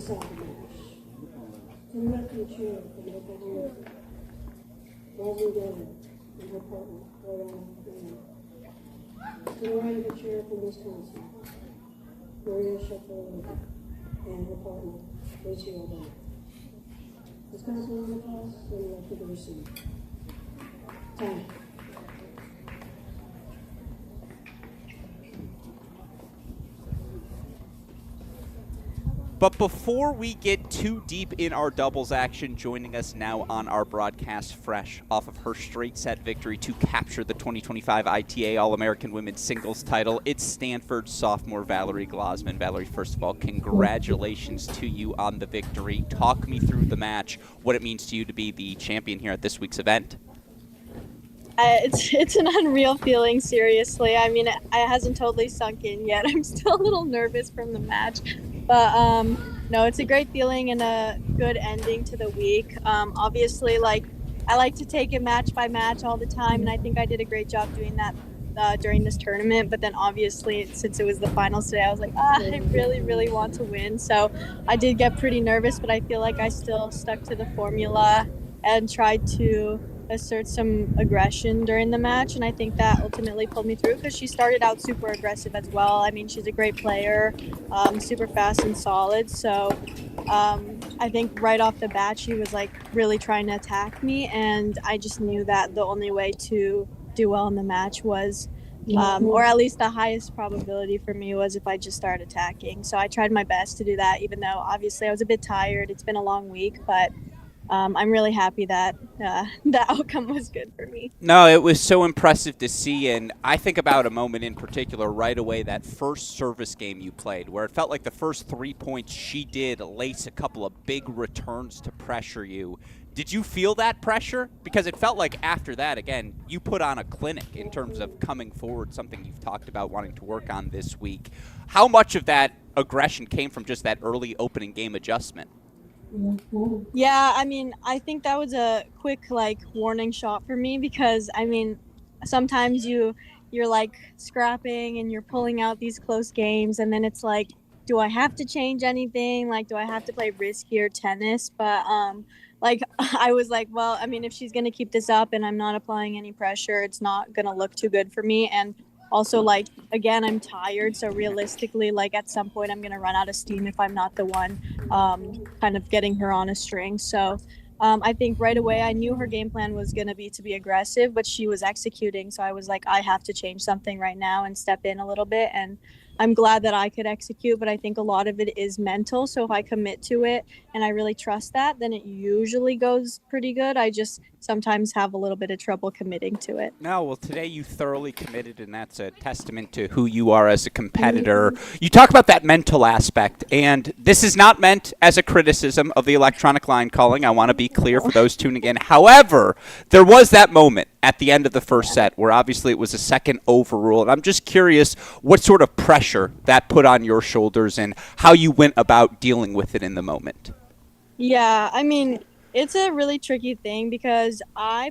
the right of the chair from Wisconsin, Maria Shalikova and her partner, Lucy Urbanova. Wisconsin on the toss, and left to the receive. Time. But before we get too deep in our doubles action, joining us now on our broadcast fresh off of her straight set victory to capture the 2025 ITA All-American Women's Singles title, it's Stanford sophomore Valerie Glosman. Valerie, first of all, congratulations to you on the victory. Talk me through the match, what it means to you to be the champion here at this week's event. It's an unreal feeling, seriously. I mean, it hasn't totally sunk in yet. I'm still a little nervous from the match. But, no, it's a great feeling and a good ending to the week. Obviously, I like to take it match by match all the time, and I think I did a great job doing that during this tournament. But then, obviously, since it was the finals today, I was like, I really, really want to win. So I did get pretty nervous, but I feel like I still stuck to the formula and tried to assert some aggression during the match, and I think that ultimately pulled me through because she started out super aggressive as well. I mean, she's a great player, super fast and solid, so I think right off the bat she was really trying to attack me, and I just knew that the only way to do well in the match was or at least the highest probability for me was if I just started attacking. So I tried my best to do that, even though obviously I was a bit tired. It's been a long week, but I'm really happy that the outcome was good for me. No, it was so impressive to see, and I think about a moment in particular right away, that first service game you played, where it felt like the first 3 points she did lace a couple of big returns to pressure you. Did you feel that pressure? Because it felt like after that, again, you put on a clinic in terms of coming forward, something you've talked about wanting to work on this week. How much of that aggression came from just that early opening game adjustment? Yeah, I mean, I think that was a quick warning shot for me because I mean, sometimes you're scrapping and you're pulling out these close games, and then it's like, do I have to change anything? Do I have to play riskier tennis? But I was like, well, I mean, if she's gonna keep this up and I'm not applying any pressure, it's not gonna look too good for me. And also, again, I'm tired, so realistically, at some point I'm going to run out of steam if I'm not the one kind of getting her on a string. So I think right away I knew her game plan was going to be aggressive, but she was executing. So I was like, I have to change something right now and step in a little bit. And I'm glad that I could execute, but I think a lot of it is mental. So if I commit to it and I really trust that, then it usually goes pretty good. I just sometimes have a little bit of trouble committing to it. No, well, today you thoroughly committed, and that's a testament to who you are as a competitor. You talk about that mental aspect, and this is not meant as a criticism of the electronic line calling. I want to be clear for those tuning in. However, there was that moment at the end of the first set where obviously it was a second overrule, and I'm just curious what sort of pressure that put on your shoulders and how you went about dealing with it in the moment. Yeah, I mean, it's a really tricky thing because I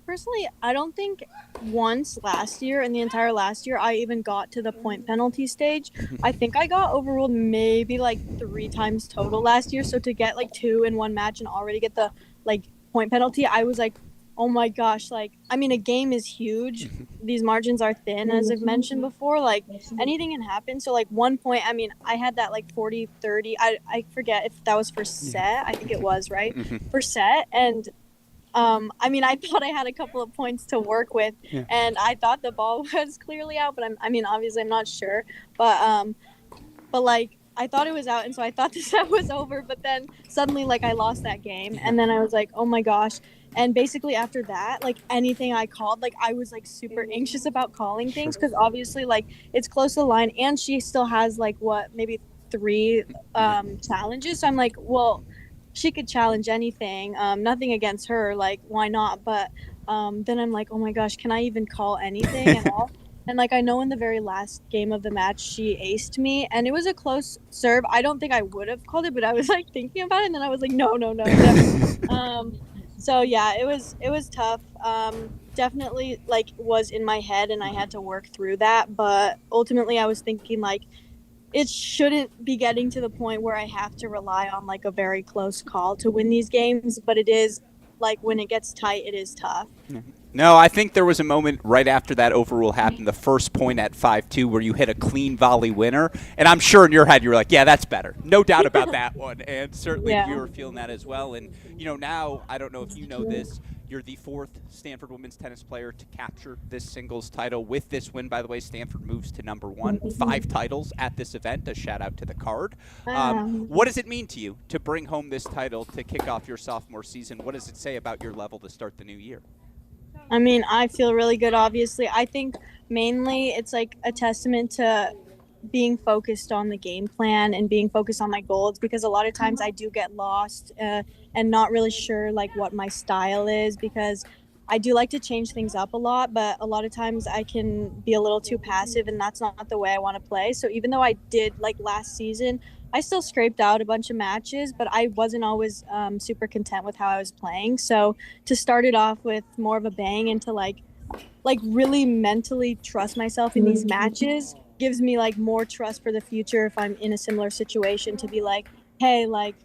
don't think once last year, in the entire last year, I even got to the point penalty stage. I think I got overruled maybe 3 times total last year. So to get 2 in one match and already get the point penalty, I was like, oh my gosh, I mean, a game is huge. These margins are thin, as I've mentioned before. Anything can happen. So 1 point, I mean, I had that 40-30. I forget if that was for set. I think it was, right? For set. And I mean, I thought I had a couple of points to work with, and I thought the ball was clearly out, but I mean, obviously I'm not sure. But I thought it was out, and so I thought the set was over, but then suddenly I lost that game, and then I was like, oh my gosh. And basically after that, like anything I called, like I was like super anxious about calling things because obviously like it's close to the line and she still has like maybe 3 challenges. So I'm like, well, she could challenge anything. Nothing against her, like why not? But then I'm like, oh my gosh, can I even call anything at all? And like I know in the very last game of the match she aced me and it was a close serve. I don't think I would have called it, but I was like thinking about it and then I was like, no, definitely. So yeah, it was tough. Definitely like was in my head and I had to work through that. But ultimately I was thinking like it shouldn't be getting to the point where I have to rely on like a very close call to win these games. But it is like when it gets tight, it is tough. No, I think there was a moment right after that overrule happened, the first point at 5-2, where you hit a clean volley winner. And I'm sure in your head you were like, yeah, that's better. No doubt about that one. And certainly we were feeling that as well. And, you know, now, I don't know if you know this, you're the 4th Stanford women's tennis player to capture this singles title. With this win, by the way, Stanford moves to number 1, 5 titles at this event. A shout out to the card. What does it mean to you to bring home this title to kick off your sophomore season? What does it say about your level to start the new year? I mean, I feel really good, obviously. I think mainly it's like a testament to being focused on the game plan and being focused on my goals because a lot of times I do get lost and not really sure like what my style is because I do like to change things up a lot, but a lot of times I can be a little too passive and that's not the way I want to play. So even though I did like last season, I still scraped out a bunch of matches, but I wasn't always super content with how I was playing. So to start it off with more of a bang and to like really mentally trust myself in these matches gives me like more trust for the future if I'm in a similar situation to be like, hey, like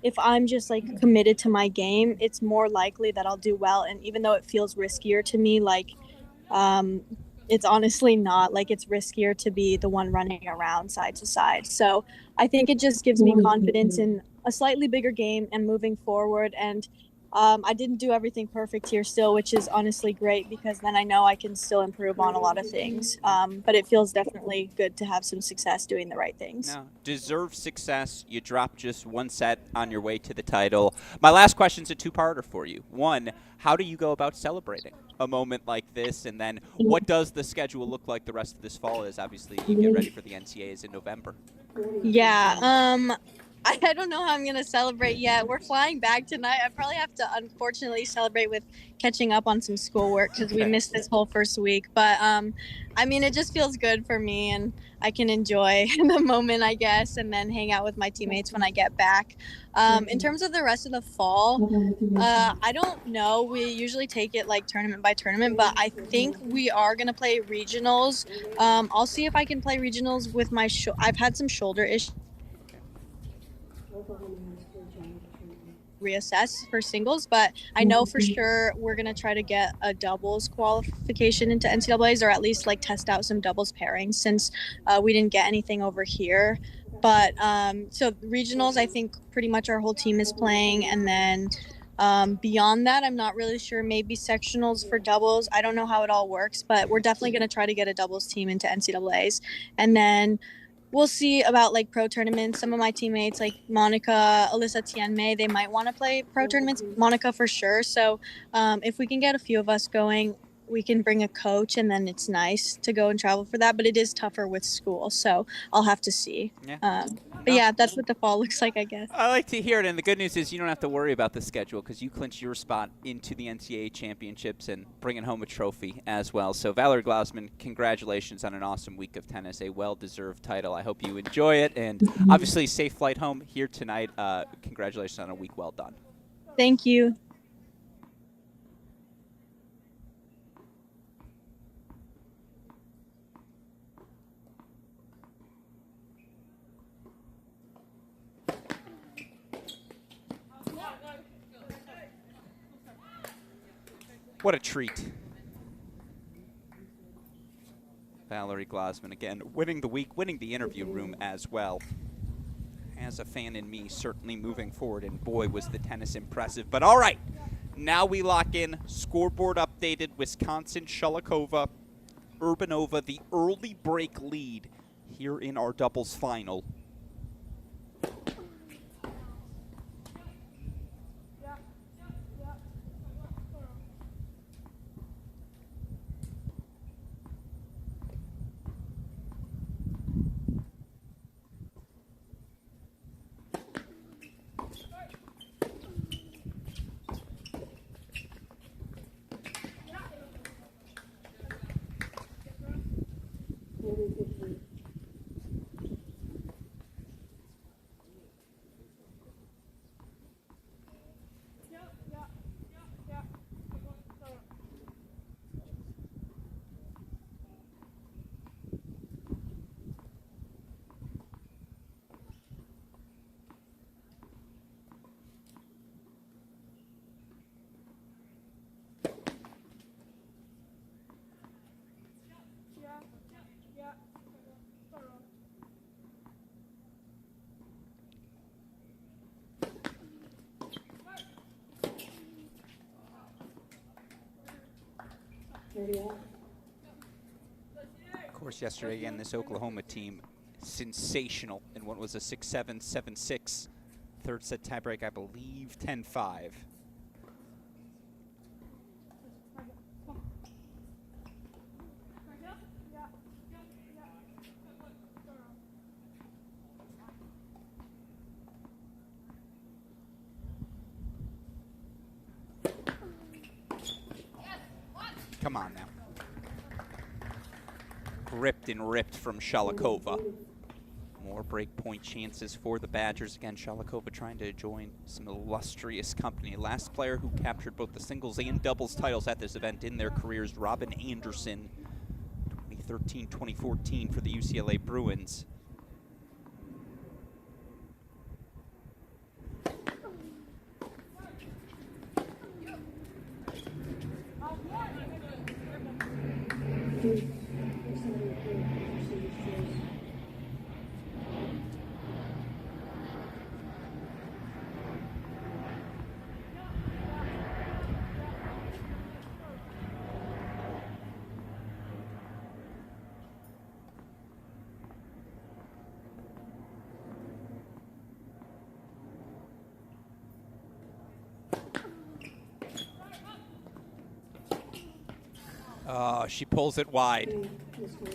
if I'm just like committed to my game, it's more likely that I'll do well. And even though it feels riskier to me, like it's honestly not. Like it's riskier to be the one running around side to side. So I think it just gives me confidence in a slightly bigger game and moving forward. And I didn't do everything perfect here still, which is honestly great because then I know I can still improve on a lot of things. But it feels definitely good to have some success doing the right things. Now, deserved success. You dropped just 1 set on your way to the title. My last question's a 2-parter for you. 1, how do you go about celebrating a moment like this? And then what does the schedule look like the rest of this fall as obviously you get ready for the NCAAs in November? Yeah, I don't know how I'm going to celebrate yet. We're flying back tonight. I probably have to, unfortunately, celebrate with catching up on some schoolwork because we missed this whole first week. But, I mean, it just feels good for me, and I can enjoy the moment, I guess, and then hang out with my teammates when I get back. In terms of the rest of the fall, I don't know. We usually take it, like, tournament by tournament, but I think we are going to play regionals. I'll see if I can play regionals with my I've had some shoulder issues. Reassess for singles, but I know for sure we're going to try to get a doubles qualification into NCAAs or at least like test out some doubles pairings since we didn't get anything over here. But so regionals, I think pretty much our whole team is playing. And then beyond that, I'm not really sure. Maybe sectionals for doubles. I don't know how it all works, but we're definitely going to try to get a doubles team into NCAAs. And then we'll see about like pro tournaments. Some of my teammates like Monica, Alyssa, Tianmei, they might want to play pro tournaments. Monica for sure. So if we can get a few of us going, we can bring a coach and then it's nice to go and travel for that. But it is tougher with school. So I'll have to see. But yeah, that's what the fall looks like, I guess. I like to hear it. And the good news is you don't have to worry about the schedule because you clinched your spot into the NCAA championships and bringing home a trophy as well. So Valerie Glausman, congratulations on an awesome week of tennis, a well-deserved title. I hope you enjoy it. And obviously, safe flight home here tonight. Congratulations on a week well done. Thank you. What a treat. Valerie Glausman again, winning the week, winning the interview room as well. As a fan in me, certainly moving forward, and boy, was the tennis impressive. But all right, now we lock in. Scoreboard updated, Wisconsin, Shulikova, Urbanova, the early break lead here in our doubles final. 30 out. Of course, yesterday, again, this Oklahoma team, sensational in what was a 6-7, 7-6 third set tiebreak, I believe 10-5. Come on now. Gripped and ripped from Shalikova. More break point chances for the Badgers. Again, Shalikova trying to join some illustrious company. Last player who captured both the singles and doubles titles at this event in their careers, Robin Anderson, 2013-2014 for the UCLA Bruins. She pulls it wide.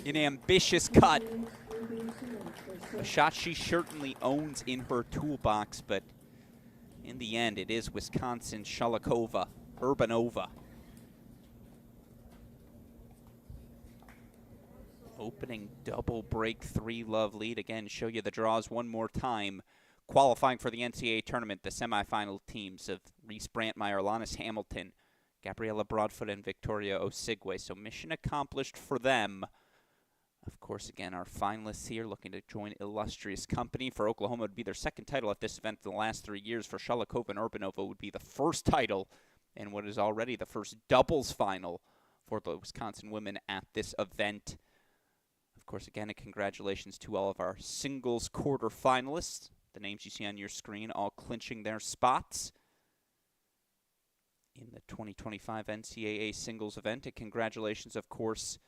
An ambitious cut. A shot she certainly owns in her toolbox, but in the end, it is Wisconsin's Shalikova, Urbanova. Opening double break 3-love lead. Again, show you the draws one more time. Qualifying for the NCAA tournament, the semifinal teams of Reese Brantmeyer, Alanis Hamilton, Gabriella Broadfoot, and Victoria Osigwe. So mission accomplished for them. Of course, again, our finalists here looking to join illustrious company. For Oklahoma, it would be their second title at this event in the last 3 years. For Shalikova and Urbanova, would be the first title and what is already the first doubles final for the Wisconsin women at this event. Of course, again, a congratulations to all of our singles quarterfinalists. The names you see on your screen all clinching their spots in the 2025 NCAA singles event. And congratulations, of course,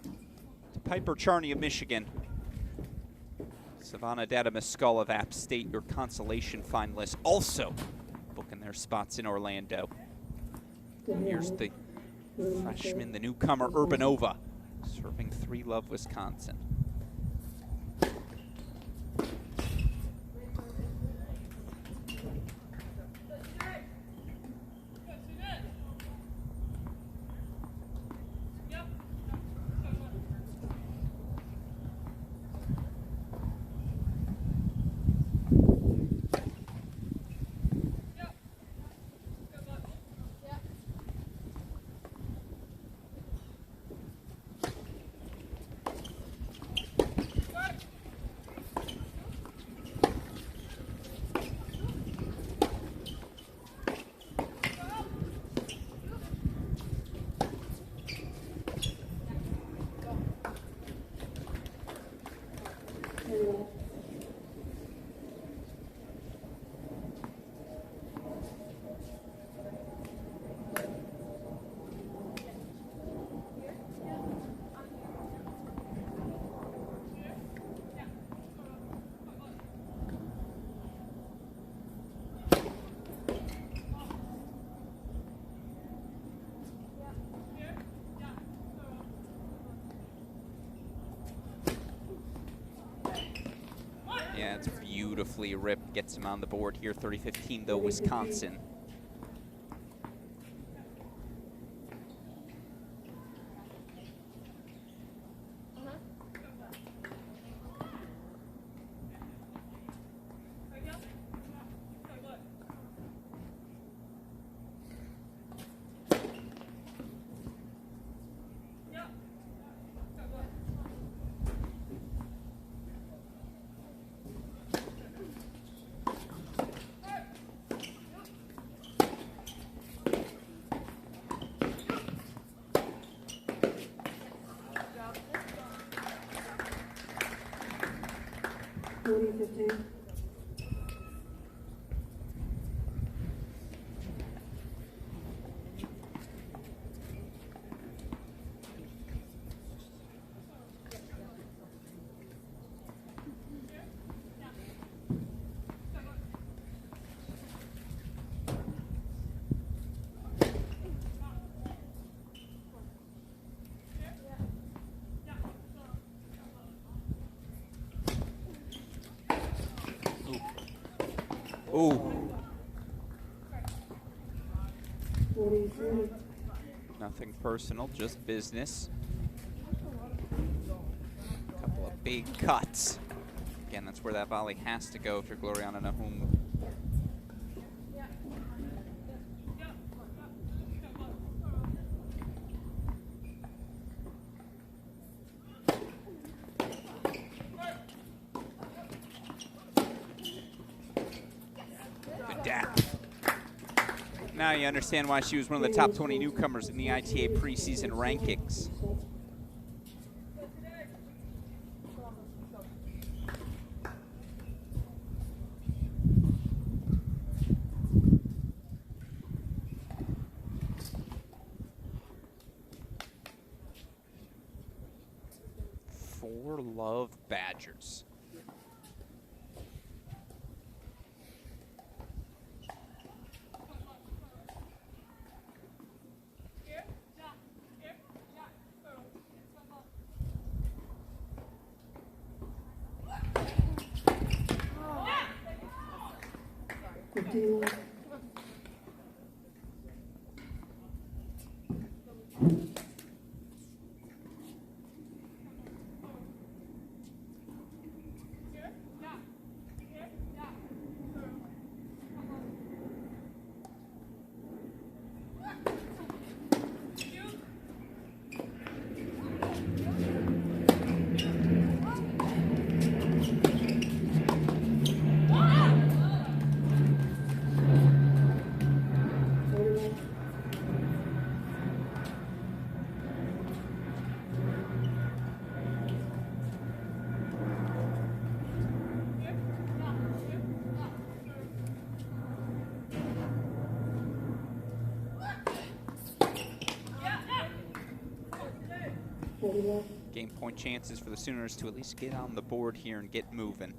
to Piper Charney of Michigan, Savannah Data-Mescal of App State, your consolation finalists, also booking their spots in Orlando. Here's the freshman, the newcomer, Urbanova, serving 3-love Wisconsin. Yeah, it's beautifully ripped. Gets him on the board here. 30-15 though, Wisconsin. Ooh. 40-40. Nothing personal, just business. A couple of big cuts. Again, that's where that volley has to go if you're Gloriana Nahum. Good depth. Now you understand why she was one of the top 20 newcomers in the ITA preseason rankings. For Love Badgers. Game point chances for the Sooners to at least get on the board here and get moving.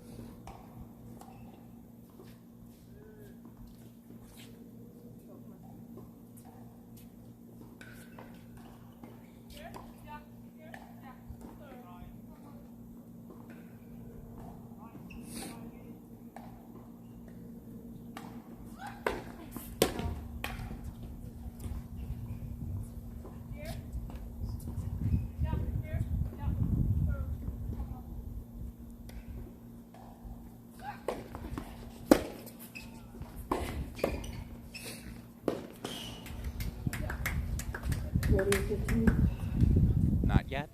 Not yet.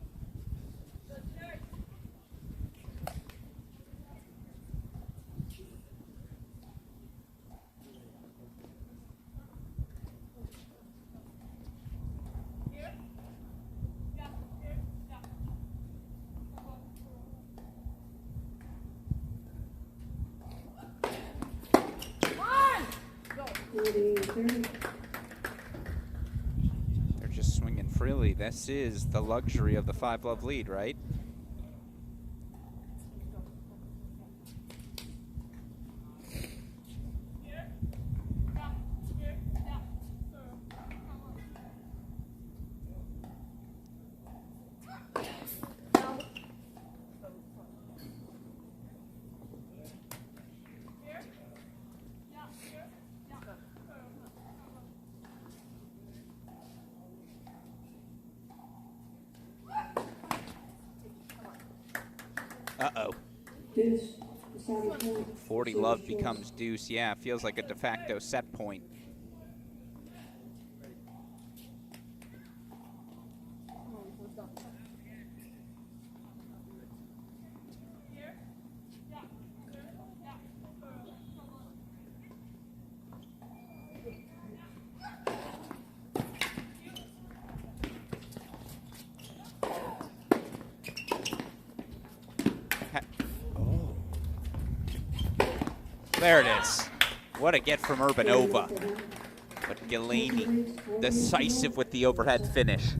They're just swinging freely. This is the luxury of the 5-love lead, right? Uh-oh. 40 love becomes deuce. Yeah, feels like a de facto set point. There it is. What a get from Urbanova. But Galani decisive with the overhead finish.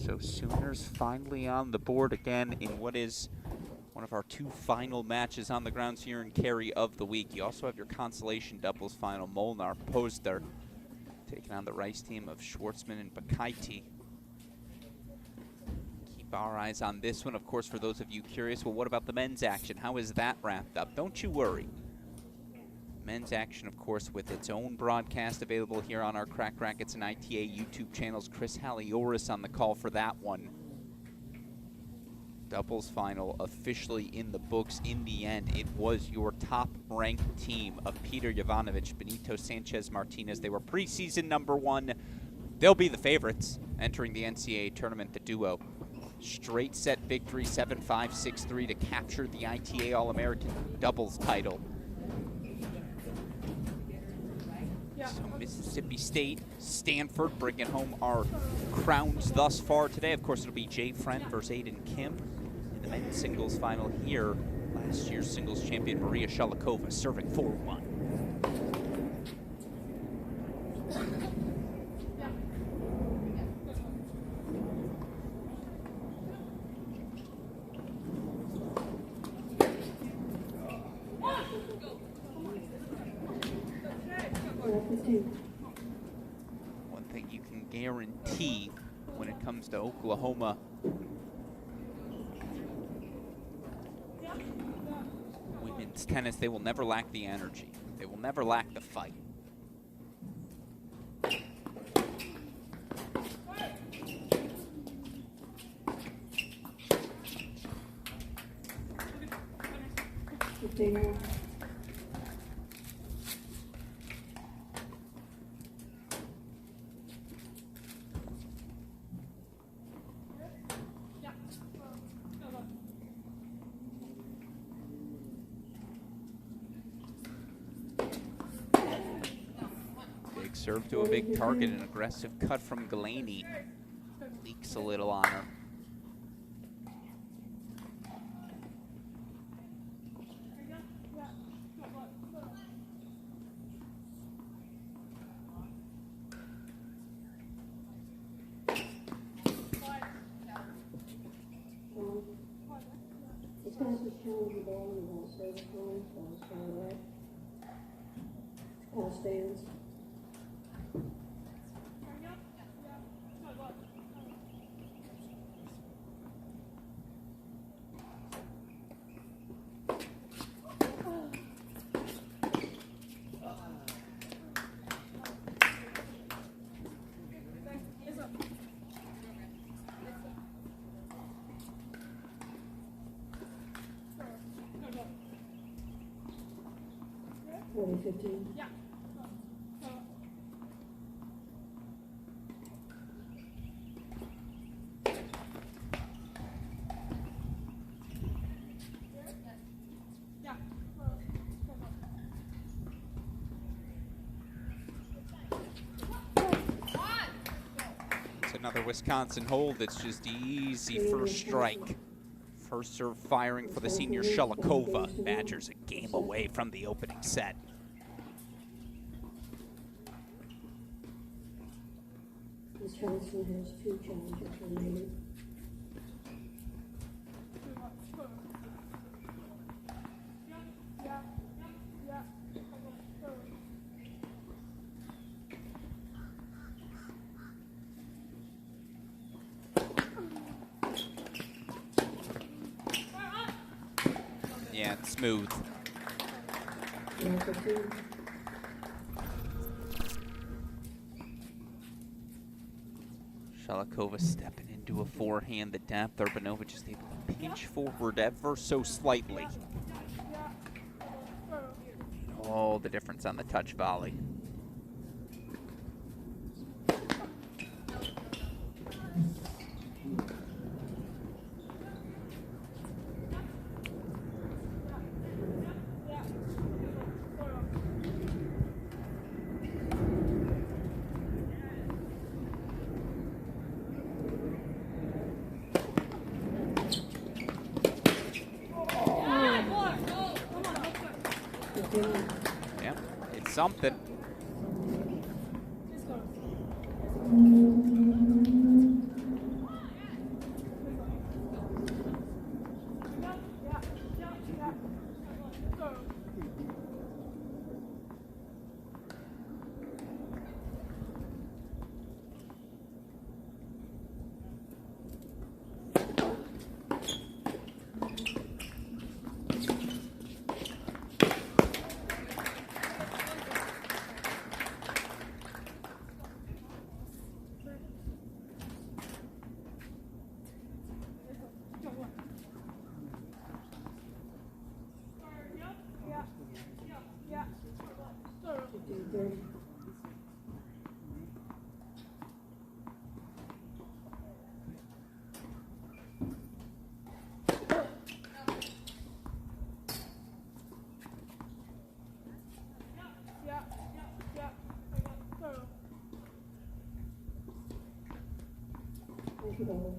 So Sooners finally on the board again in what is one of our two final matches on the grounds here in Cary of the week. You also have your consolation doubles final. Molnar Poster taking on the Rice team of Schwartzman and Bakaiti. Keep our eyes on this one. Of course, for those of you curious, well, what about the men's action? How is that wrapped up? Don't you worry. Men's action, of course, with its own broadcast available here on our Crack Rackets and ITA YouTube channels. Chris Halioris on the call for that one. Doubles final officially in the books. In the end, it was your top-ranked team of Peter Jovanovic, Benito Sanchez Martinez. They were preseason #1. They'll be the favorites entering the NCAA tournament, the duo. Straight set victory, 7-5, 6-3 to capture the ITA All-American doubles title. So Mississippi State, Stanford bringing home our crowns thus far today. Of course, it'll be Jay Friend versus Aiden Kim in the men's singles final here. Last year's singles champion Maria Shalikova serving 4-1. One thing you can guarantee when it comes to Oklahoma women's tennis, they will never lack the energy. They will never lack the fight. Serve to a big target, an aggressive cut from Galaney. Leaks a little on her. It's going to challenge the ball and the ball service line, so it's kind of right. All stands. Ready, 15. Yeah. It's another Wisconsin hold. It's just easy first strike. First serve firing for the senior Shalikova. Badgers a game away from the opening set. Ms. Johnson has 2 challenges remaining. Yeah, it's smooth. Shalikova stepping into a forehand. The depth, Urbanovic is able to pinch forward ever so slightly. Oh, the difference on the touch volley. Yeah, it's something. ball.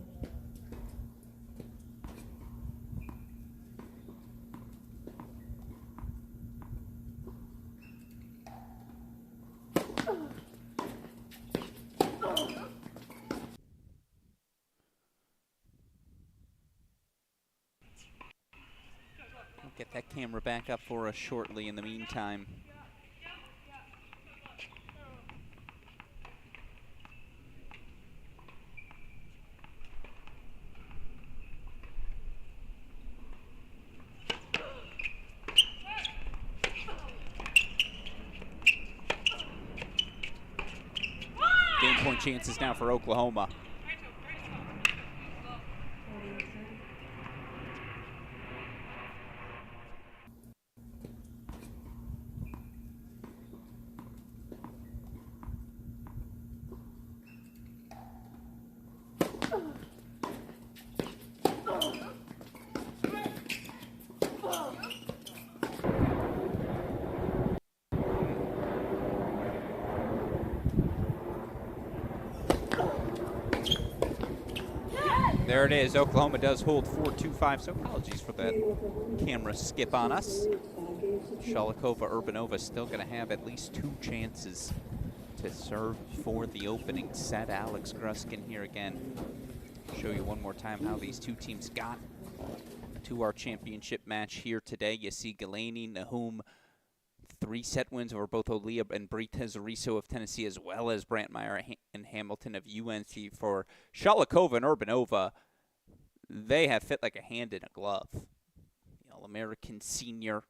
I'll get that camera back up for us shortly. In the meantime, game point chances now for Oklahoma. There it is. Oklahoma does hold 4-2-5, so apologies for that camera skip on us. Shalikova Urbanova still going to have at least 2 chances to serve for the opening set. Alex Gruskin here again. Show you one more time how these two teams got to our championship match here today. You see Galaney, Nahum, 3-set wins over both Olia and Brita Zariso of Tennessee, as well as Brantmeyer and Hamilton of UNC. For Shalikova and Urbanova, they have fit like a hand in a glove. The All-American senior,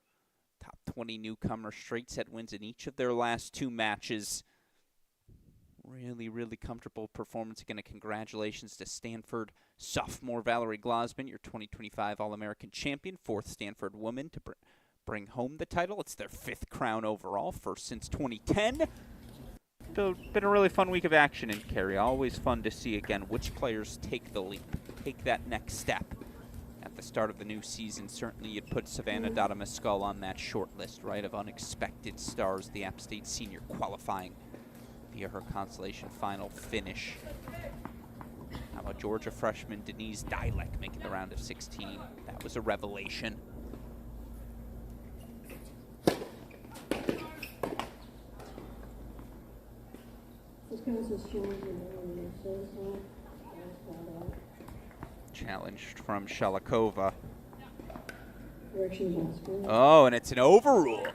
top 20 newcomer, straight set wins in each of their last 2 matches. Really, really comfortable performance. Again, congratulations to Stanford sophomore Valerie Glosman, your 2025 All-American champion, 4th Stanford woman to bring home the title. It's their 5th crown overall, first since 2010. So, been a really fun week of action in Cary. Always fun to see, again, which players take the leap, take that next step. At the start of the new season, certainly you'd put Savannah Dada-Mescal on that short list, right, of unexpected stars, the App State senior qualifying via her consolation final finish. How about Georgia freshman Denise Dilek making the round of 16? That was a revelation. Challenged from Shalikova. Oh, and it's an overrule.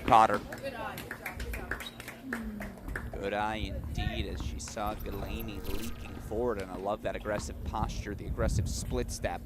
Potter. Good eye indeed, as she saw Galaney leaking forward, and I love that aggressive posture, the aggressive split step.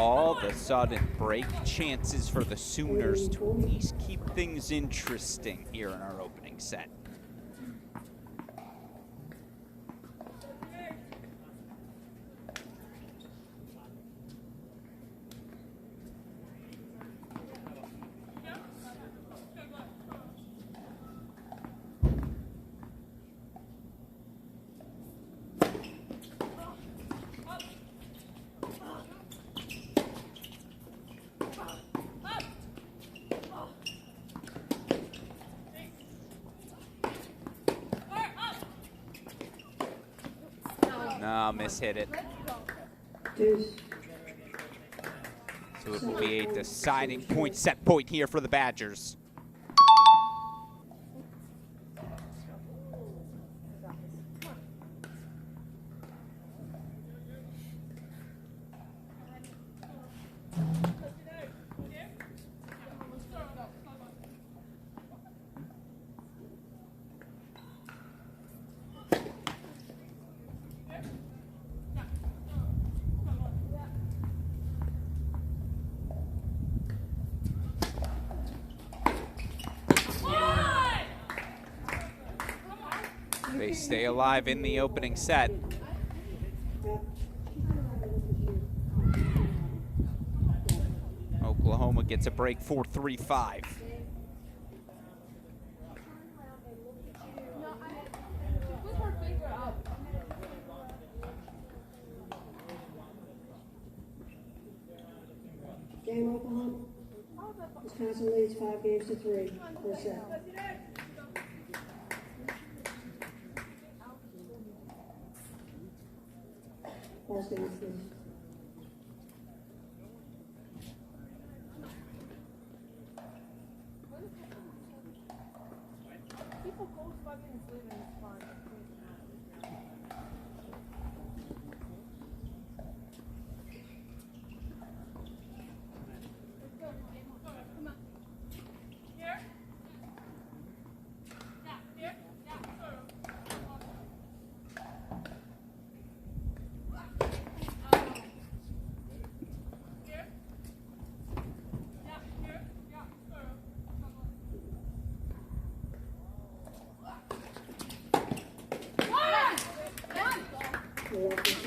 all of a sudden break chances for the Sooners to at least keep things interesting here in our opening set. No, mishit it. So it will be a deciding point, set point here for the Badgers. They stay alive in the opening set. Oklahoma gets a break 4-3-5. Game Oklahoma. Wisconsin leads 5-3 per set. Balls down, please.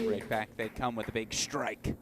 Right back, they come with a big strike.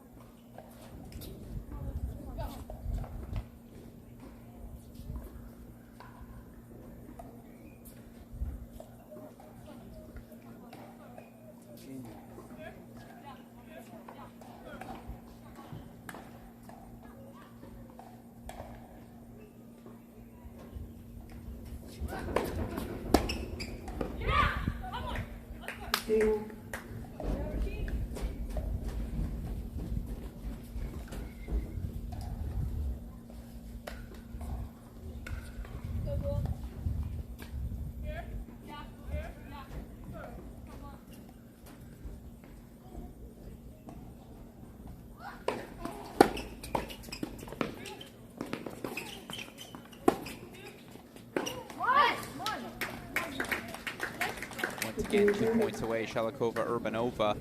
Again, 2 points away, Shalikova, Urbanova.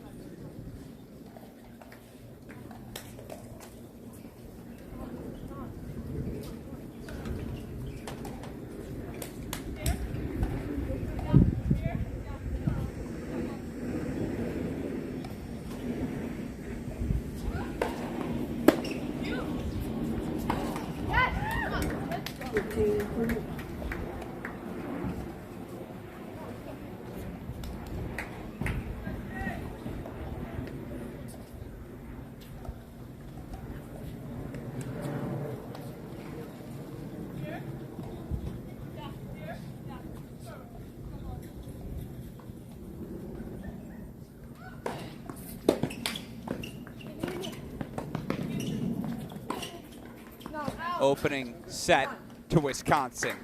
Opening set to Wisconsin.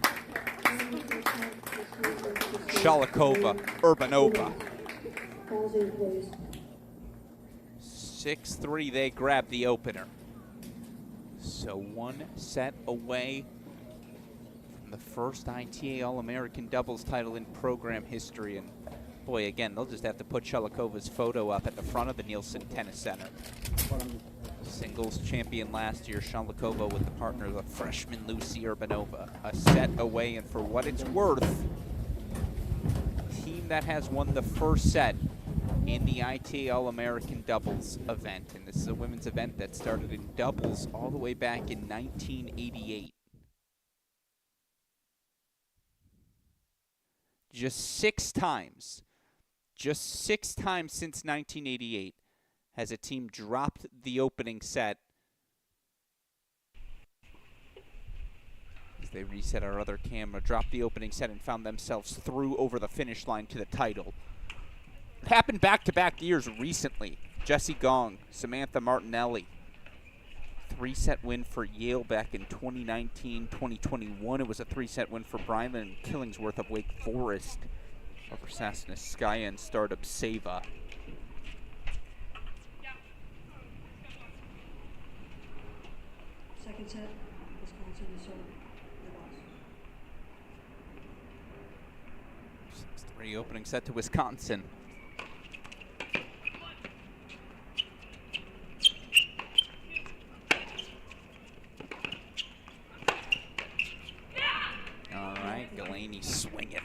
Shalikova, Urbanova. 6-3, they grab the opener. So 1 set away from the first ITA All-American doubles title in program history. And boy, again, they'll just have to put Shalikova's photo up at the front of the Nielsen Tennis Center. Singles champion last year, Shalikova with the partner, the freshman Lucy Urbanova. A set away, and for what it's worth, team that has won the first set in the ITA All-American doubles event. And this is a women's event that started in doubles all the way back in 1988. Just six times since 1988 has a team dropped the opening set. As they reset our other camera, dropped the opening set and found themselves through over the finish line to the title. It happened back-to-back years recently. Jessie Gong, Samantha Martinelli. 3-set win for Yale back in 2019, 2021. It was a 3-set win for Brylan Killingsworth of Wake Forest over Sasneskaya and startup Seva. Second set, Wisconsin to serve. The 6-3 opening set to Wisconsin. All right, Galaney swinging.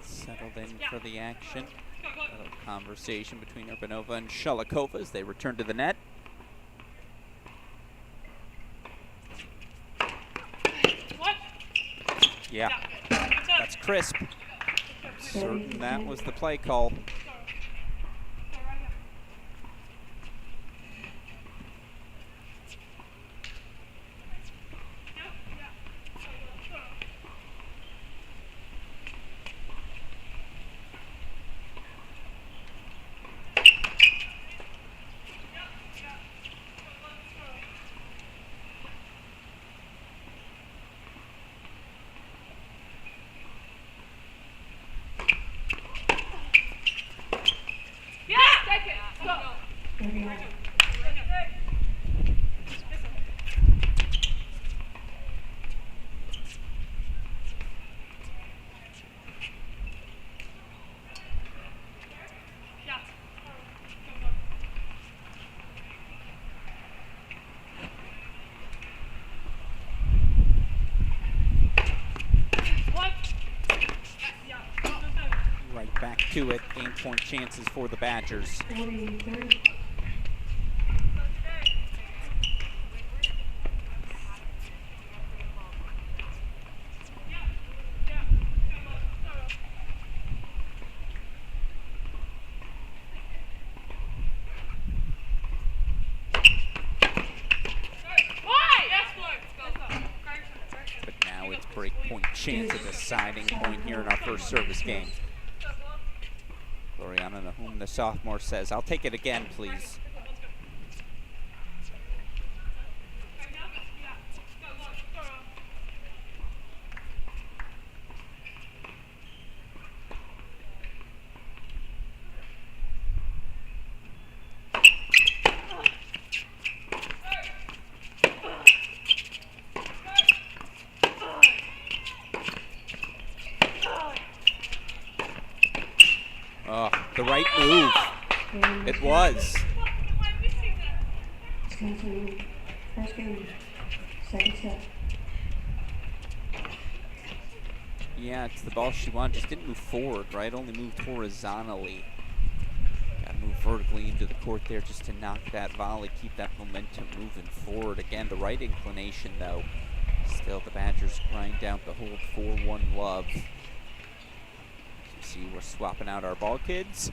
Settled in for the action. A little conversation between Urbanova and Shalikova as they return to the net. Yeah, that's crisp. I'm certain that was the play call. Back to it, game-point chances for the Badgers. 40-30. But now it's break-point chance of deciding point here in our first service game. Gloriana Nahum, the sophomore, says, "I'll take it again, please." Oh, the right move. It was. First game, second set. Yeah, it's the ball she wanted. Just didn't move forward, right? Only moved horizontally. Got to move vertically into the court there just to knock that volley, keep that momentum moving forward. Again, the right inclination, though. Still, the Badgers grind out the hold 4-1 love. see we're swapping out our ball kids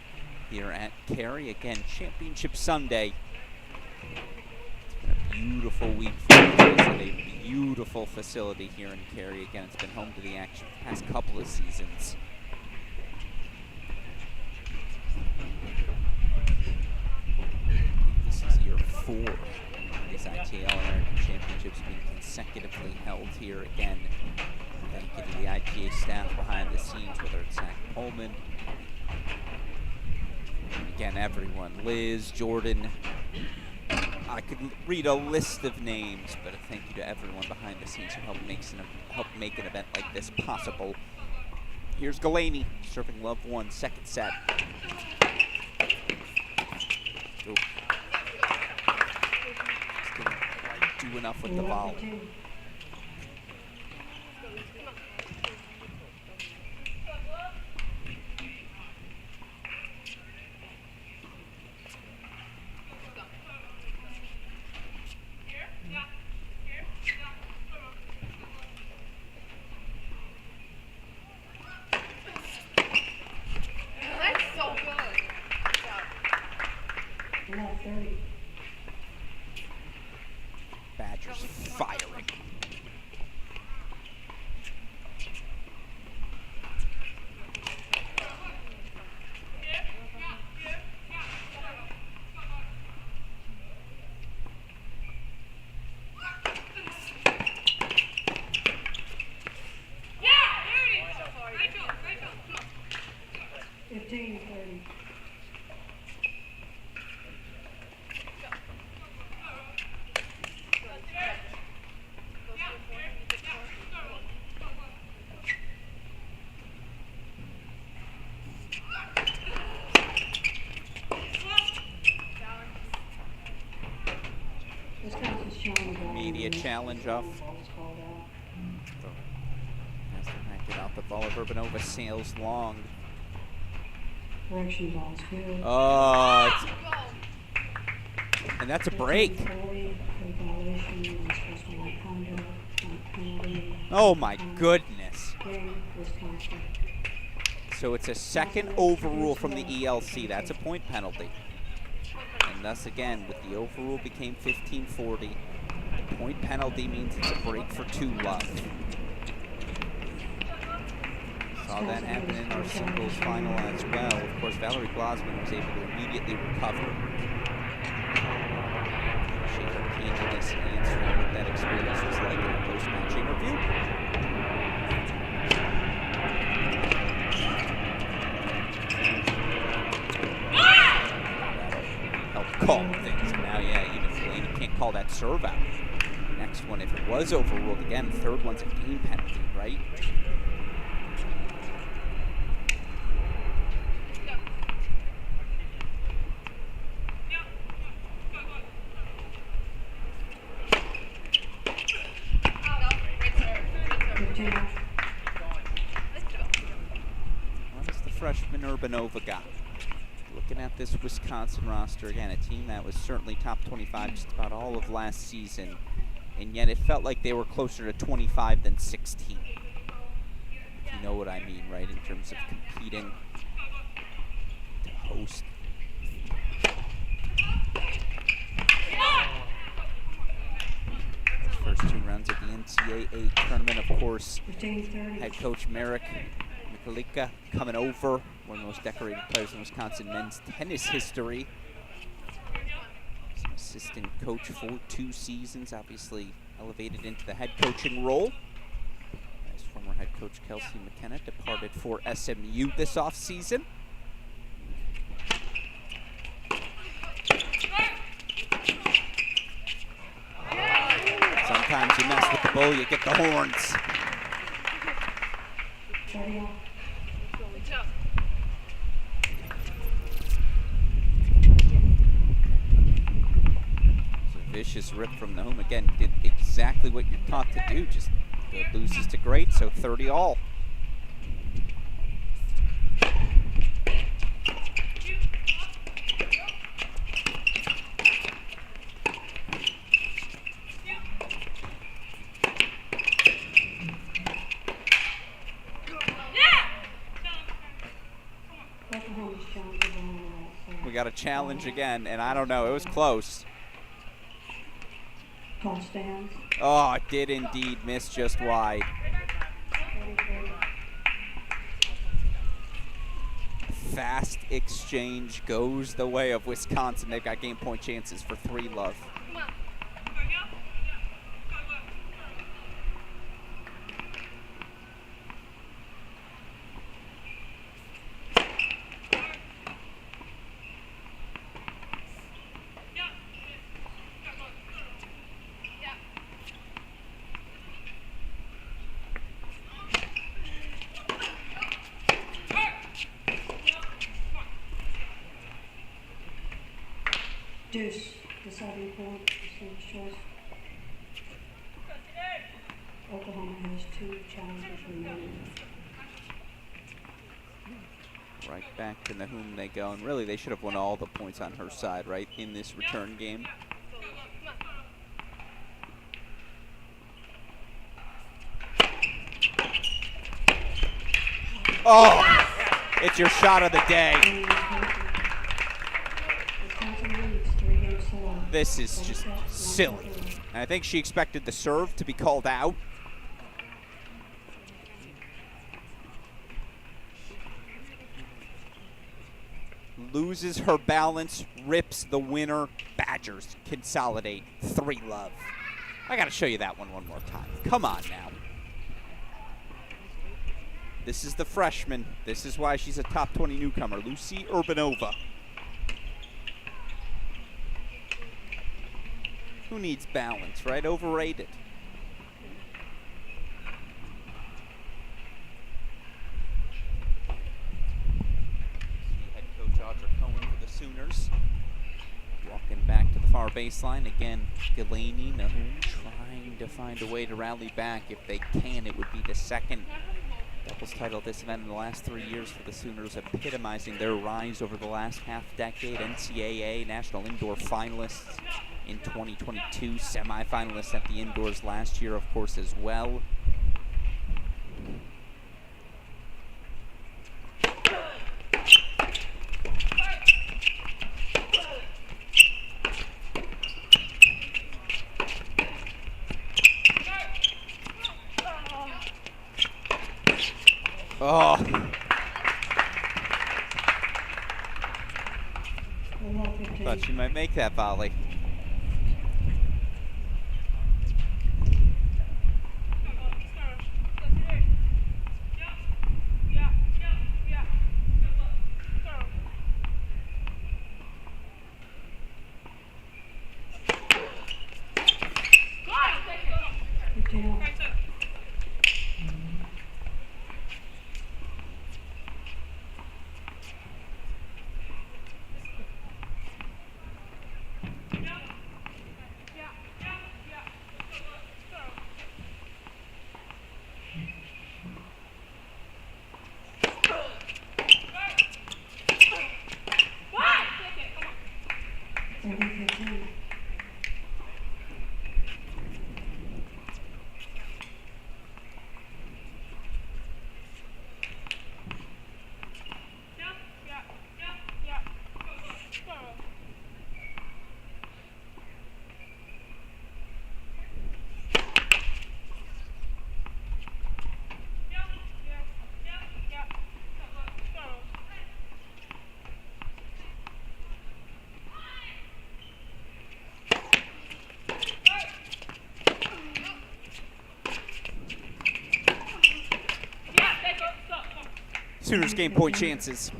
here at Cary. Again, Championship Sunday. It's been a beautiful week for us. It's a beautiful facility here in Cary. Again, it's been home to the action the past couple of seasons. This is year 4 of these ITA All-American Championships being consecutively held here again. Thank you to the ITA staff behind the scenes, whether it's Zach Pullman, and again, everyone, Liz, Jordan. I could read a list of names, but a thank you to everyone behind the scenes who helped make an event like this possible. Here's Galaney serving love 1, second set. Ooh. Just didn't quite do enough with the ball. Badgers firing. Immediate challenge off. Has to hack it out the ball. Urbanova sails long. Correction ball's good. Oh, and that's a break. Oh my goodness. So it's a second overrule from the ELC. That's a point penalty. And thus again, with the overrule became 15-40. The point penalty means it's a break for 2 love. Saw that happen in our singles final as well. Of course, Valerie Glasman was able to immediately recover. Appreciate her candidness answering what that experience was like in the post-match interview. That'll help calm things. And now, yeah, even Delaney can't call that serve out. Next one, if it was overruled again, the third one's a game penalty, right? What has the freshman Urbanova got? Looking at this Wisconsin roster, again, a team that was certainly top 25 just about all of last season, and yet it felt like they were closer to 25 than 16. If you know what I mean, right, in terms of competing to host. The first 2 rounds of the NCAA tournament, of course, head coach Merrick Mikulika coming over, one of the most decorated players in Wisconsin men's tennis history. He's an assistant coach for 2 seasons, obviously elevated into the head coaching role. As former head coach Kelsey McKenna departed for SMU this offseason. Sometimes you mess with the bull, you get the horns. Vicious rip from the home. Again, did exactly what you're taught to do. Just loses to great, so 30 all. got a challenge again, and I don't know. It was close. Call stands. Oh, it did indeed miss just wide. Fast exchange goes the way of Wisconsin. They've got game point chances for 3-love. Deuce, deciding point, Saints choice. Oklahoma has 2 challenges remaining. Right back to Nahum they go, and really they should have won all the points on her side, right, in this return game. Oh, it's your shot of the day. This is just silly. And I think she expected the serve to be called out. Loses her balance, rips the winner. Badgers consolidate 3-love. I got to show you that one more time. Come on now. This is the freshman. This is why she's a top 20 newcomer, Lucy Urbanova. Who needs balance, right? Overrated. Head coach Audra Cohen for the Sooners. Walking back to the far baseline. Again, Delaney, Nahum trying to find a way to rally back. If they can, it would be the second doubles title at this event in the last 3 years for the Sooners, epitomizing their rise over the last half-decade. NCAA National Indoor finalists in 2022, semifinalists at the indoors last year, of course, as well. Oh. Thought she might make that volley. Sooners game point chances.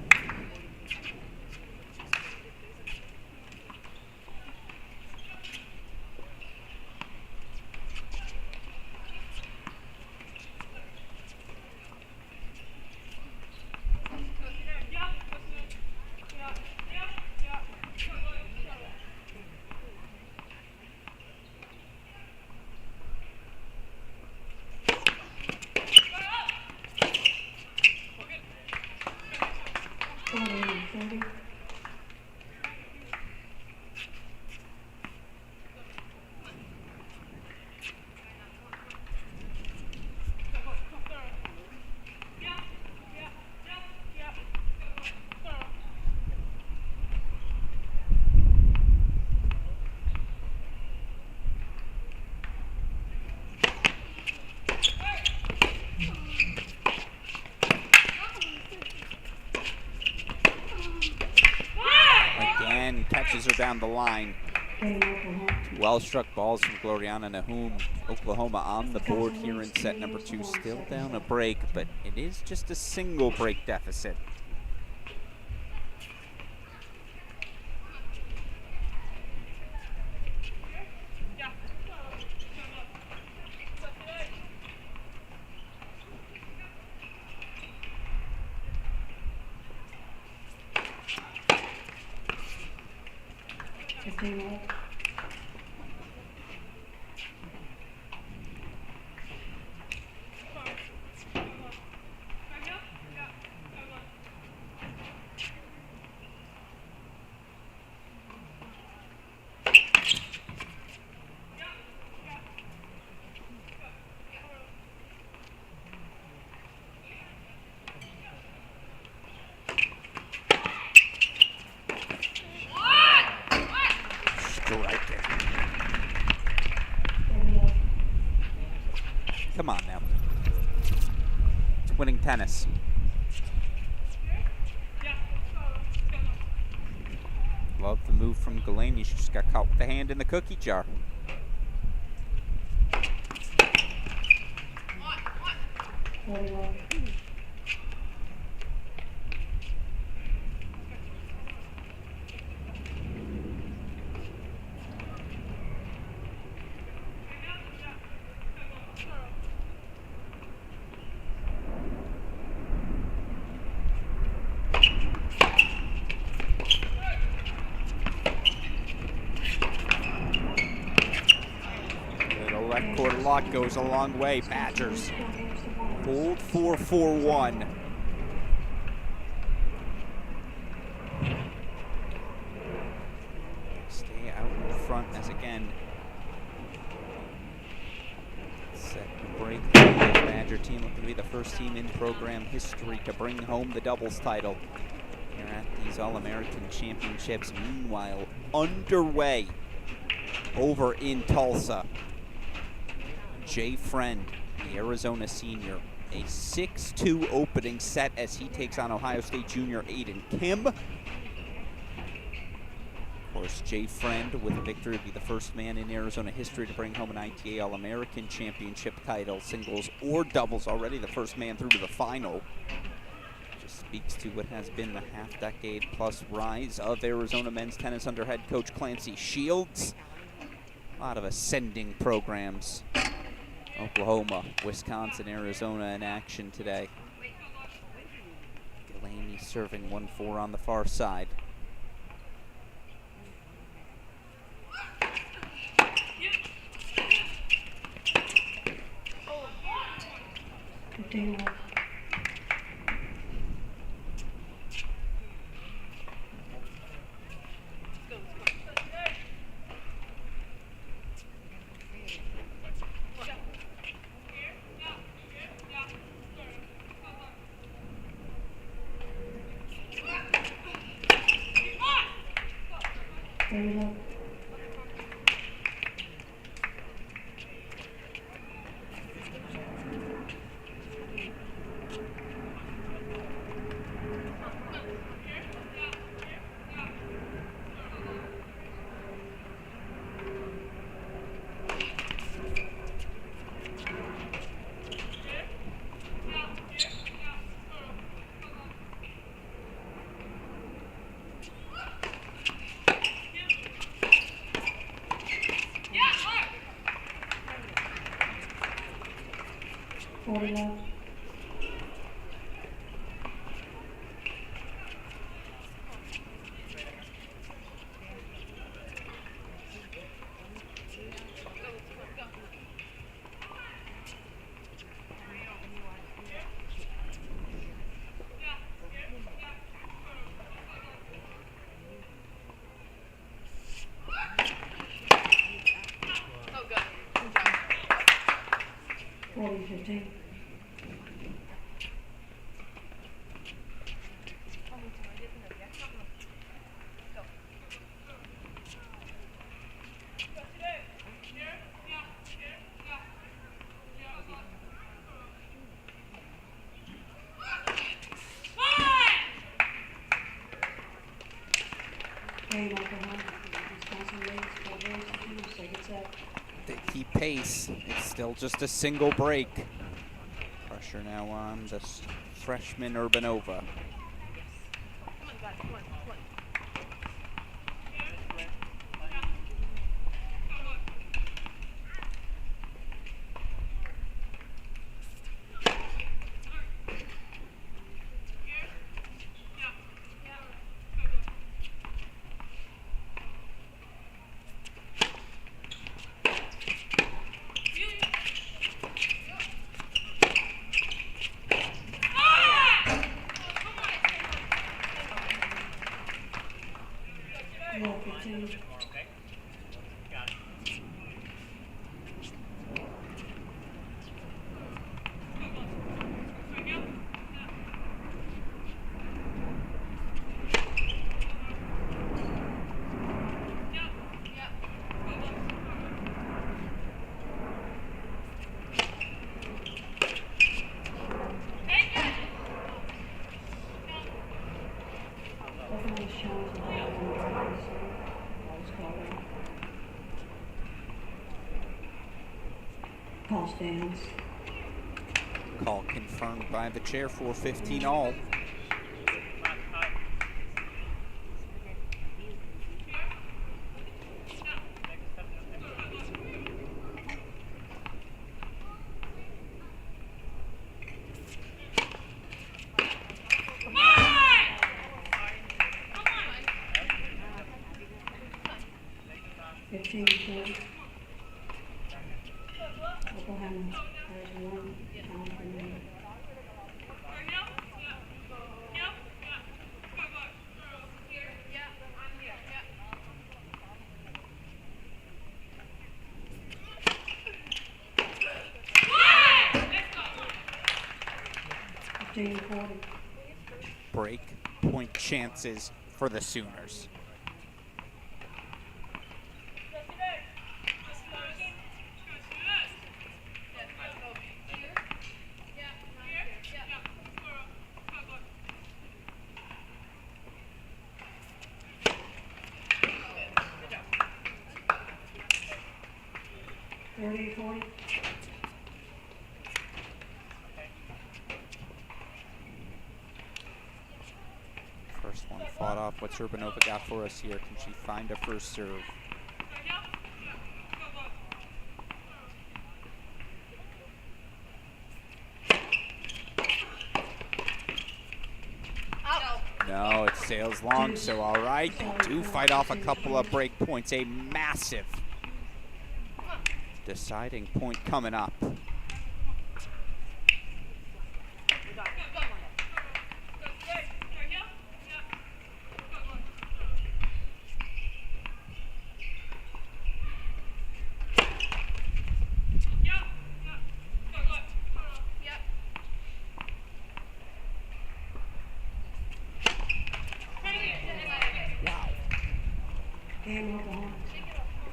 down the line. Well-struck balls from Gloriana Nahum. Oklahoma on the board here in set number 2. Still down a break, but it is just a single break deficit. Come on now. It's winning tennis. Love the move from Galaney. She just got caught with the hand in the cookie jar. Lock goes a long way. Badgers hold 4-4-1. Stay out in front as again. Set break. The Badger team looking to be the first team in program history to bring home the doubles title here at these All-American Championships. Meanwhile, underway over in Tulsa. Jay Friend, the Arizona senior, a 6-2 opening set as he takes on Ohio State junior Aiden Kim. Of course, Jay Friend with a victory would be the first man in Arizona history to bring home an ITA All-American Championship title, singles or doubles, already the first man through to the final. Just speaks to what has been the half-decade plus rise of Arizona men's tennis under head coach Clancy Shields. A lot of ascending programs. Oklahoma, Wisconsin, Arizona in action today. Galaney serving 1-4 on the far side. pace. It's still just a single break. Pressure now on the freshman Urbanova. Call stands. Call confirmed by the chair for 15 all. Oklahoma, there's one down for me. Break point chances for the Sooners. First one fought off. What's Urbanova got for us here? Can she find a first serve? No, it sails long, so all right. They do fight off a couple of break points. A massive deciding point coming up.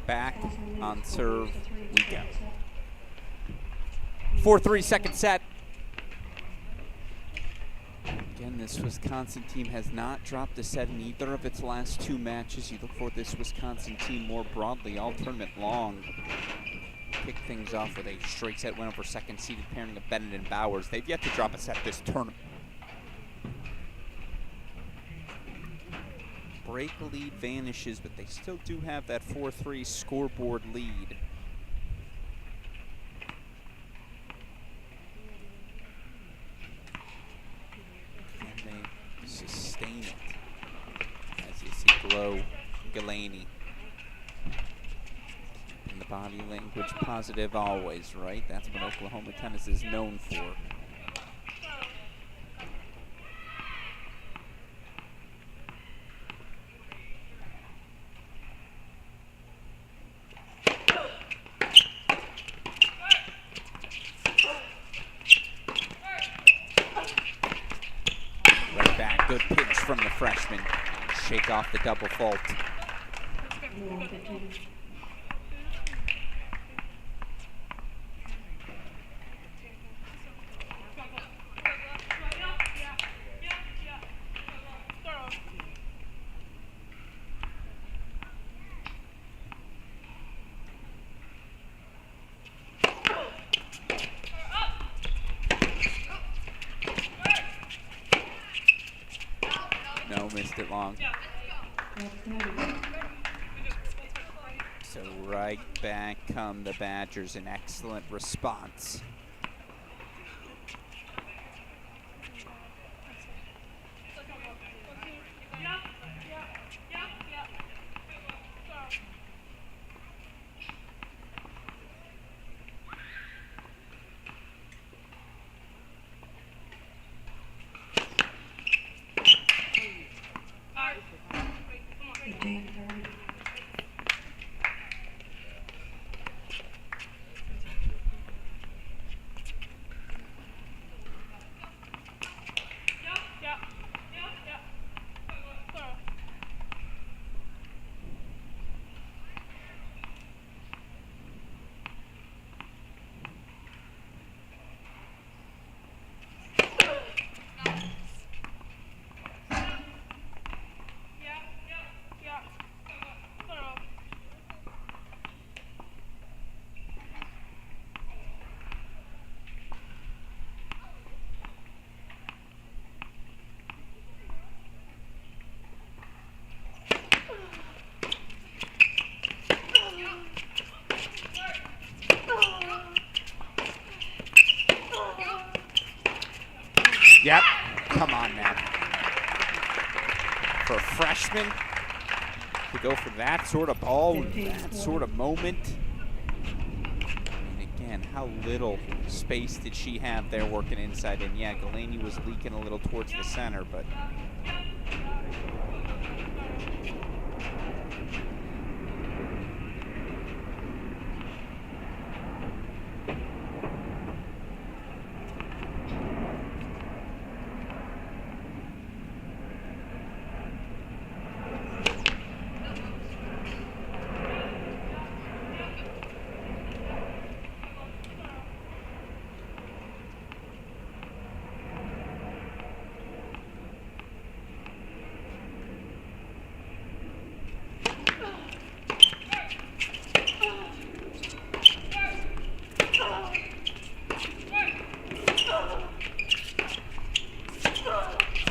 Back on serve we go. 4-3 second set. Again, this Wisconsin team has not dropped a set in either of its last two matches. You look for this Wisconsin team more broadly all tournament long. Kick things off with a straight set win over second seeded pairing of Bennett and Bowers. They've yet to drop a set this tournament. Break lead vanishes, but they still do have that 4-3 scoreboard lead. Can they sustain it? As you see Glow, Galaney. And the body language positive always, right? That's what Oklahoma tennis is known for. Good pitch from the freshman. Shake off the double fault. left it long. So right back come the Badgers, an excellent response. Yep, come on now. For a freshman to go for that sort of ball, that sort of moment. And again, how little space did she have there working inside? And yeah, Galaney was leaking a little towards the center, but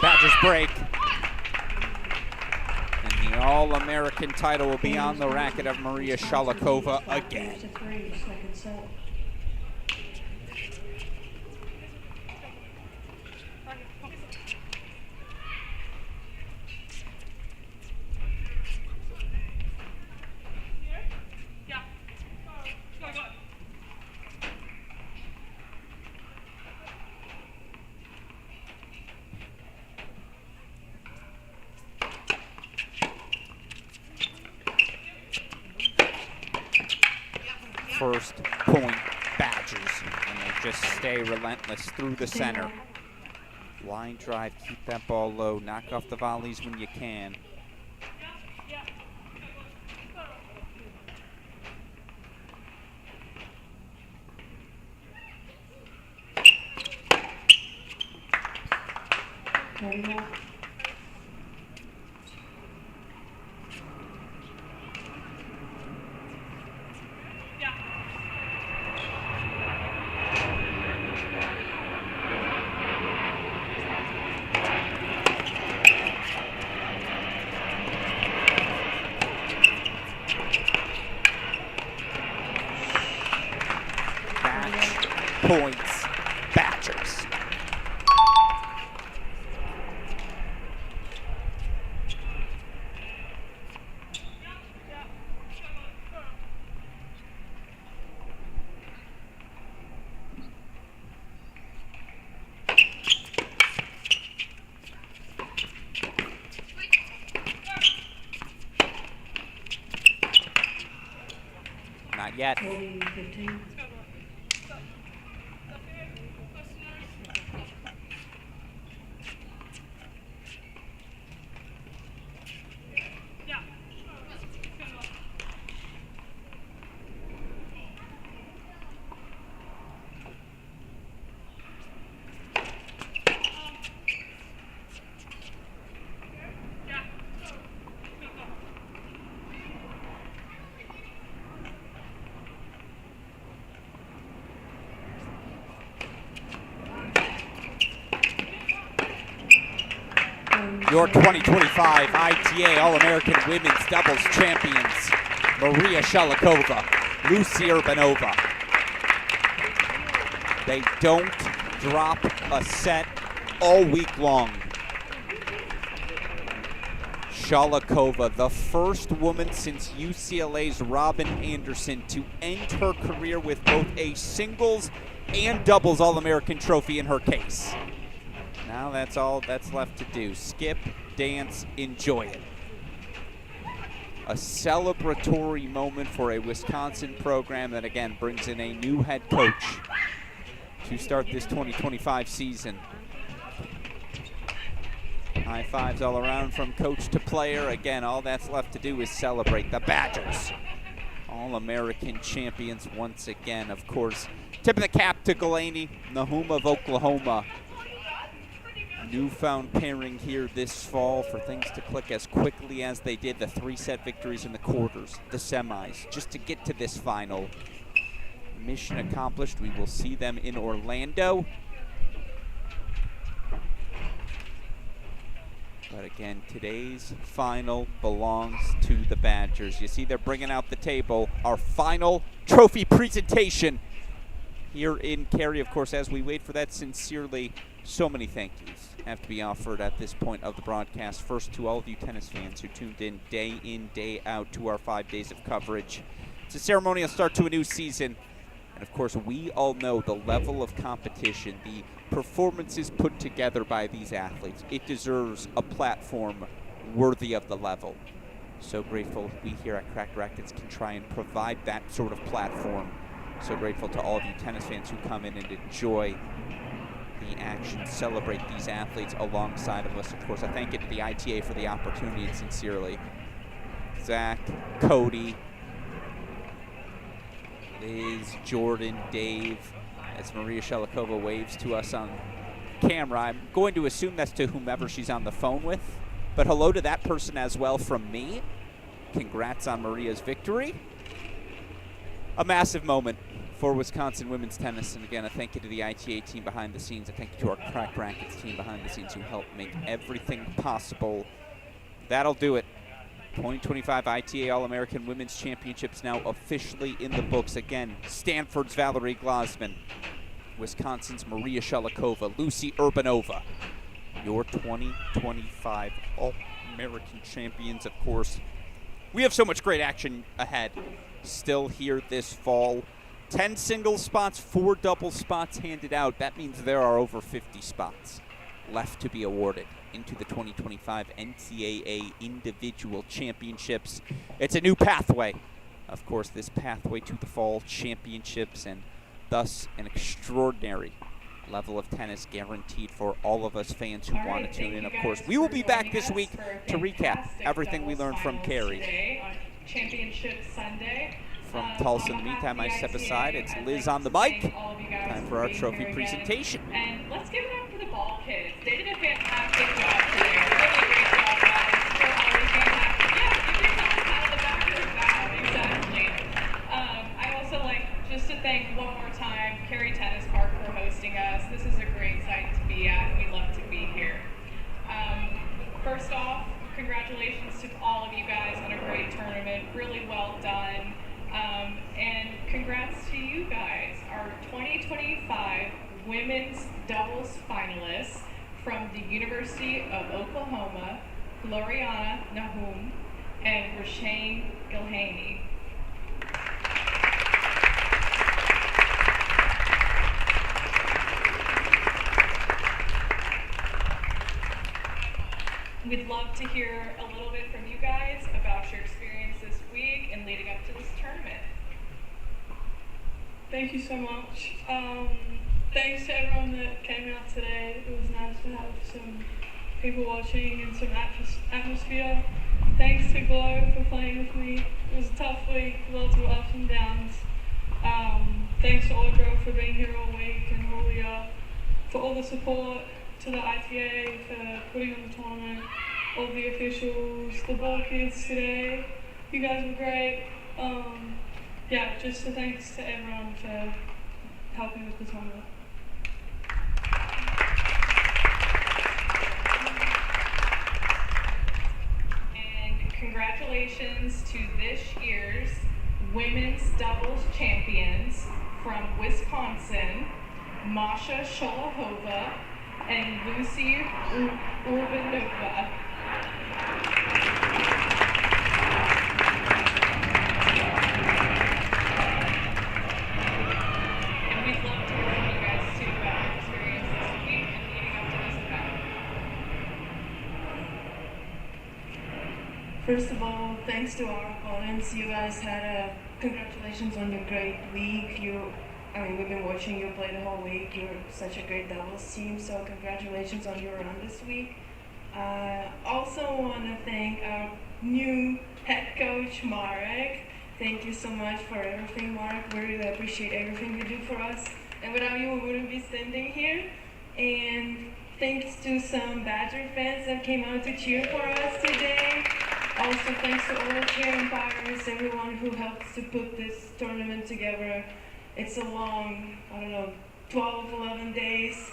Badgers break. And the All-American title will be on the racket of Maria Shalikova again. First point, Badgers, and they just stay relentless through the center. Line drive, keep that ball low, knock off the volleys when you can. Points, Badgers. Not yet. Your 2025 ITA All-American Women's Doubles Champions, Maria Shalikova, Lucy Urbanova. They don't drop a set all week long. Shalikova, the first woman since UCLA's Robin Anderson to end her career with both a singles and doubles All-American trophy in her case. Now that's all that's left to do. Skip, dance, enjoy it. A celebratory moment for a Wisconsin program that, again, brings in a new head coach to start this 2025 season. High fives all around from coach to player. Again, all that's left to do is celebrate. The Badgers, All-American champions once again. Of course, tip of the cap to Galaney, Nahum of Oklahoma. Newfound pairing here this fall for things to click as quickly as they did. The 3-set victories in the quarters, the semis, just to get to this final. Mission accomplished. We will see them in Orlando. But again, today's final belongs to the Badgers. You see they're bringing out the table. Our final trophy presentation here in Cary. Of course, as we wait for that, sincerely, so many thank yous have to be offered at this point of the broadcast. First, to all of you tennis fans who tuned in, day out to our 5 days of coverage. It's a ceremonial start to a new season. And of course, we all know the level of competition, the performances put together by these athletes. It deserves a platform worthy of the level. So grateful we here at Cracked Racquets can try and provide that sort of platform. So grateful to all of you tennis fans who come in and enjoy the action, celebrate these athletes alongside of us. Of course, I thank you to the ITA for the opportunity, and sincerely, Zach, Cody, Liz, Jordan, Dave, as Maria Shalikova waves to us on camera. I'm going to assume that's to whomever she's on the phone with, but hello to that person as well from me. Congrats on Maria's victory. A massive moment for Wisconsin women's tennis, and again, a thank you to the ITA team behind the scenes. A thank you to our Cracked Racquets team behind the scenes who helped make everything possible. That'll do it. 2025 ITA All-American Women's Championships now officially in the books. Again, Stanford's Valerie Glasman, Wisconsin's Maria Shalikova, Lucy Urbanova, your 2025 All-American champions. Of course, we have so much great action ahead still here this fall. 10 single spots, 4 double spots handed out. That means there are over 50 spots left to be awarded into the 2025 NCAA Individual Championships. It's a new pathway. Of course, this pathway to the fall championships, and thus an extraordinary level of tennis guaranteed for all of us fans who want to tune in. Of course, we will be back this week to recap everything we learned from Cary. Championship Sunday. From Tulsa, in the meantime, I step aside. It's Liz on the mic. Time for our trophy presentation. And let's give it up for the ball kids. They did a fantastic job today. Really great job, guys. They're always fantastic. Yeah, give yourself a pat on the back of the back. Exactly. I also like just to thank one more time Cary Tennis Park for hosting us. This is a great site to be at, and we love to be here. First off, congratulations to all of you guys on a great tournament. Really well done. And congrats to you guys, our 2025 women's doubles finalists from the University of Oklahoma, Gloriana Nahum and Rashane Gilhaney. We'd love to hear a little bit from you guys about your experience this week and leading up to this tournament. Thank you so much. Thanks to everyone that came out today. It was nice to have some people watching and some atmosphere. Thanks to Glow for playing with me. It was a tough week, lots of ups and downs. Thanks to Audra for being here all week, and Julia for all the support, to the ITA for putting on the tournament, all the officials, the ball kids today. You guys were great. Yeah, just a thanks to everyone for helping with the tournament. congratulations to this year's women's doubles champions from Wisconsin, Masha Sholahova and Lucy Urbanova. And we'd love to hear from you guys too about your experience this week and leading up to this event. First of all, thanks to our opponents. You guys had congratulations on your great week. We've been watching you play the whole week. You're such a great doubles team, so congratulations on your run this week. Also want to thank our new head coach, Marek. Thank you so much for everything, Marek. We really appreciate everything you do for us. And without you, we wouldn't be standing here. And thanks to some Badger fans that came out to cheer for us today. Also, thanks to all the care umpires, everyone who helped to put this tournament together. It's a long, 12, 11 days.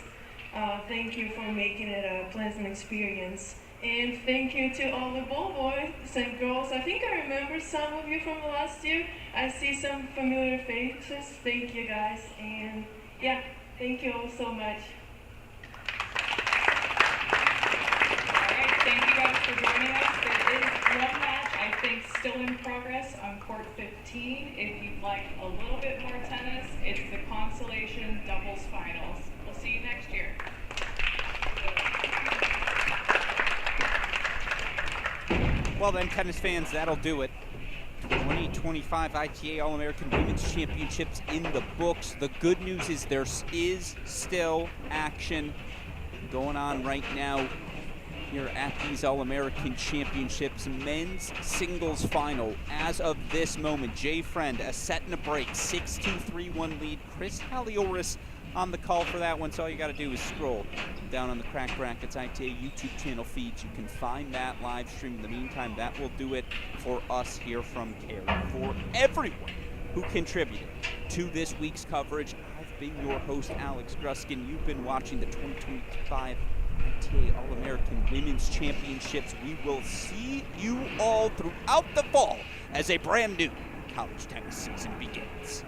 Thank you for making it a pleasant experience. And thank you to all the ball boys and girls. I think I remember some of you from last year. I see some familiar faces. Thank you guys. And yeah, thank you all so much. Thank you guys for joining us. There is one match, I think, still in progress on court 15. If you'd like a little bit more tennis, it's the consolation doubles finals. We'll see you next year. Well then, tennis fans, that'll do it. 2025 ITA All-American Women's Championships in the books. The good news is there is still action going on right now here at these All-American Championships. Men's singles final as of this moment. Jay Friend, a set and a break, 6-2, 3-1 lead. Chris Halioris on the call for that one, so all you got to do is scroll down on the Cracked Racquets ITA YouTube channel feeds. You can find that live stream. In the meantime, that will do it for us here from Cary. For everyone who contributed to this week's coverage, I've been your host, Alex Gruskin. You've been watching the 2025 ITA All-American Women's Championships. We will see you all throughout the fall as a brand new college tennis season begins.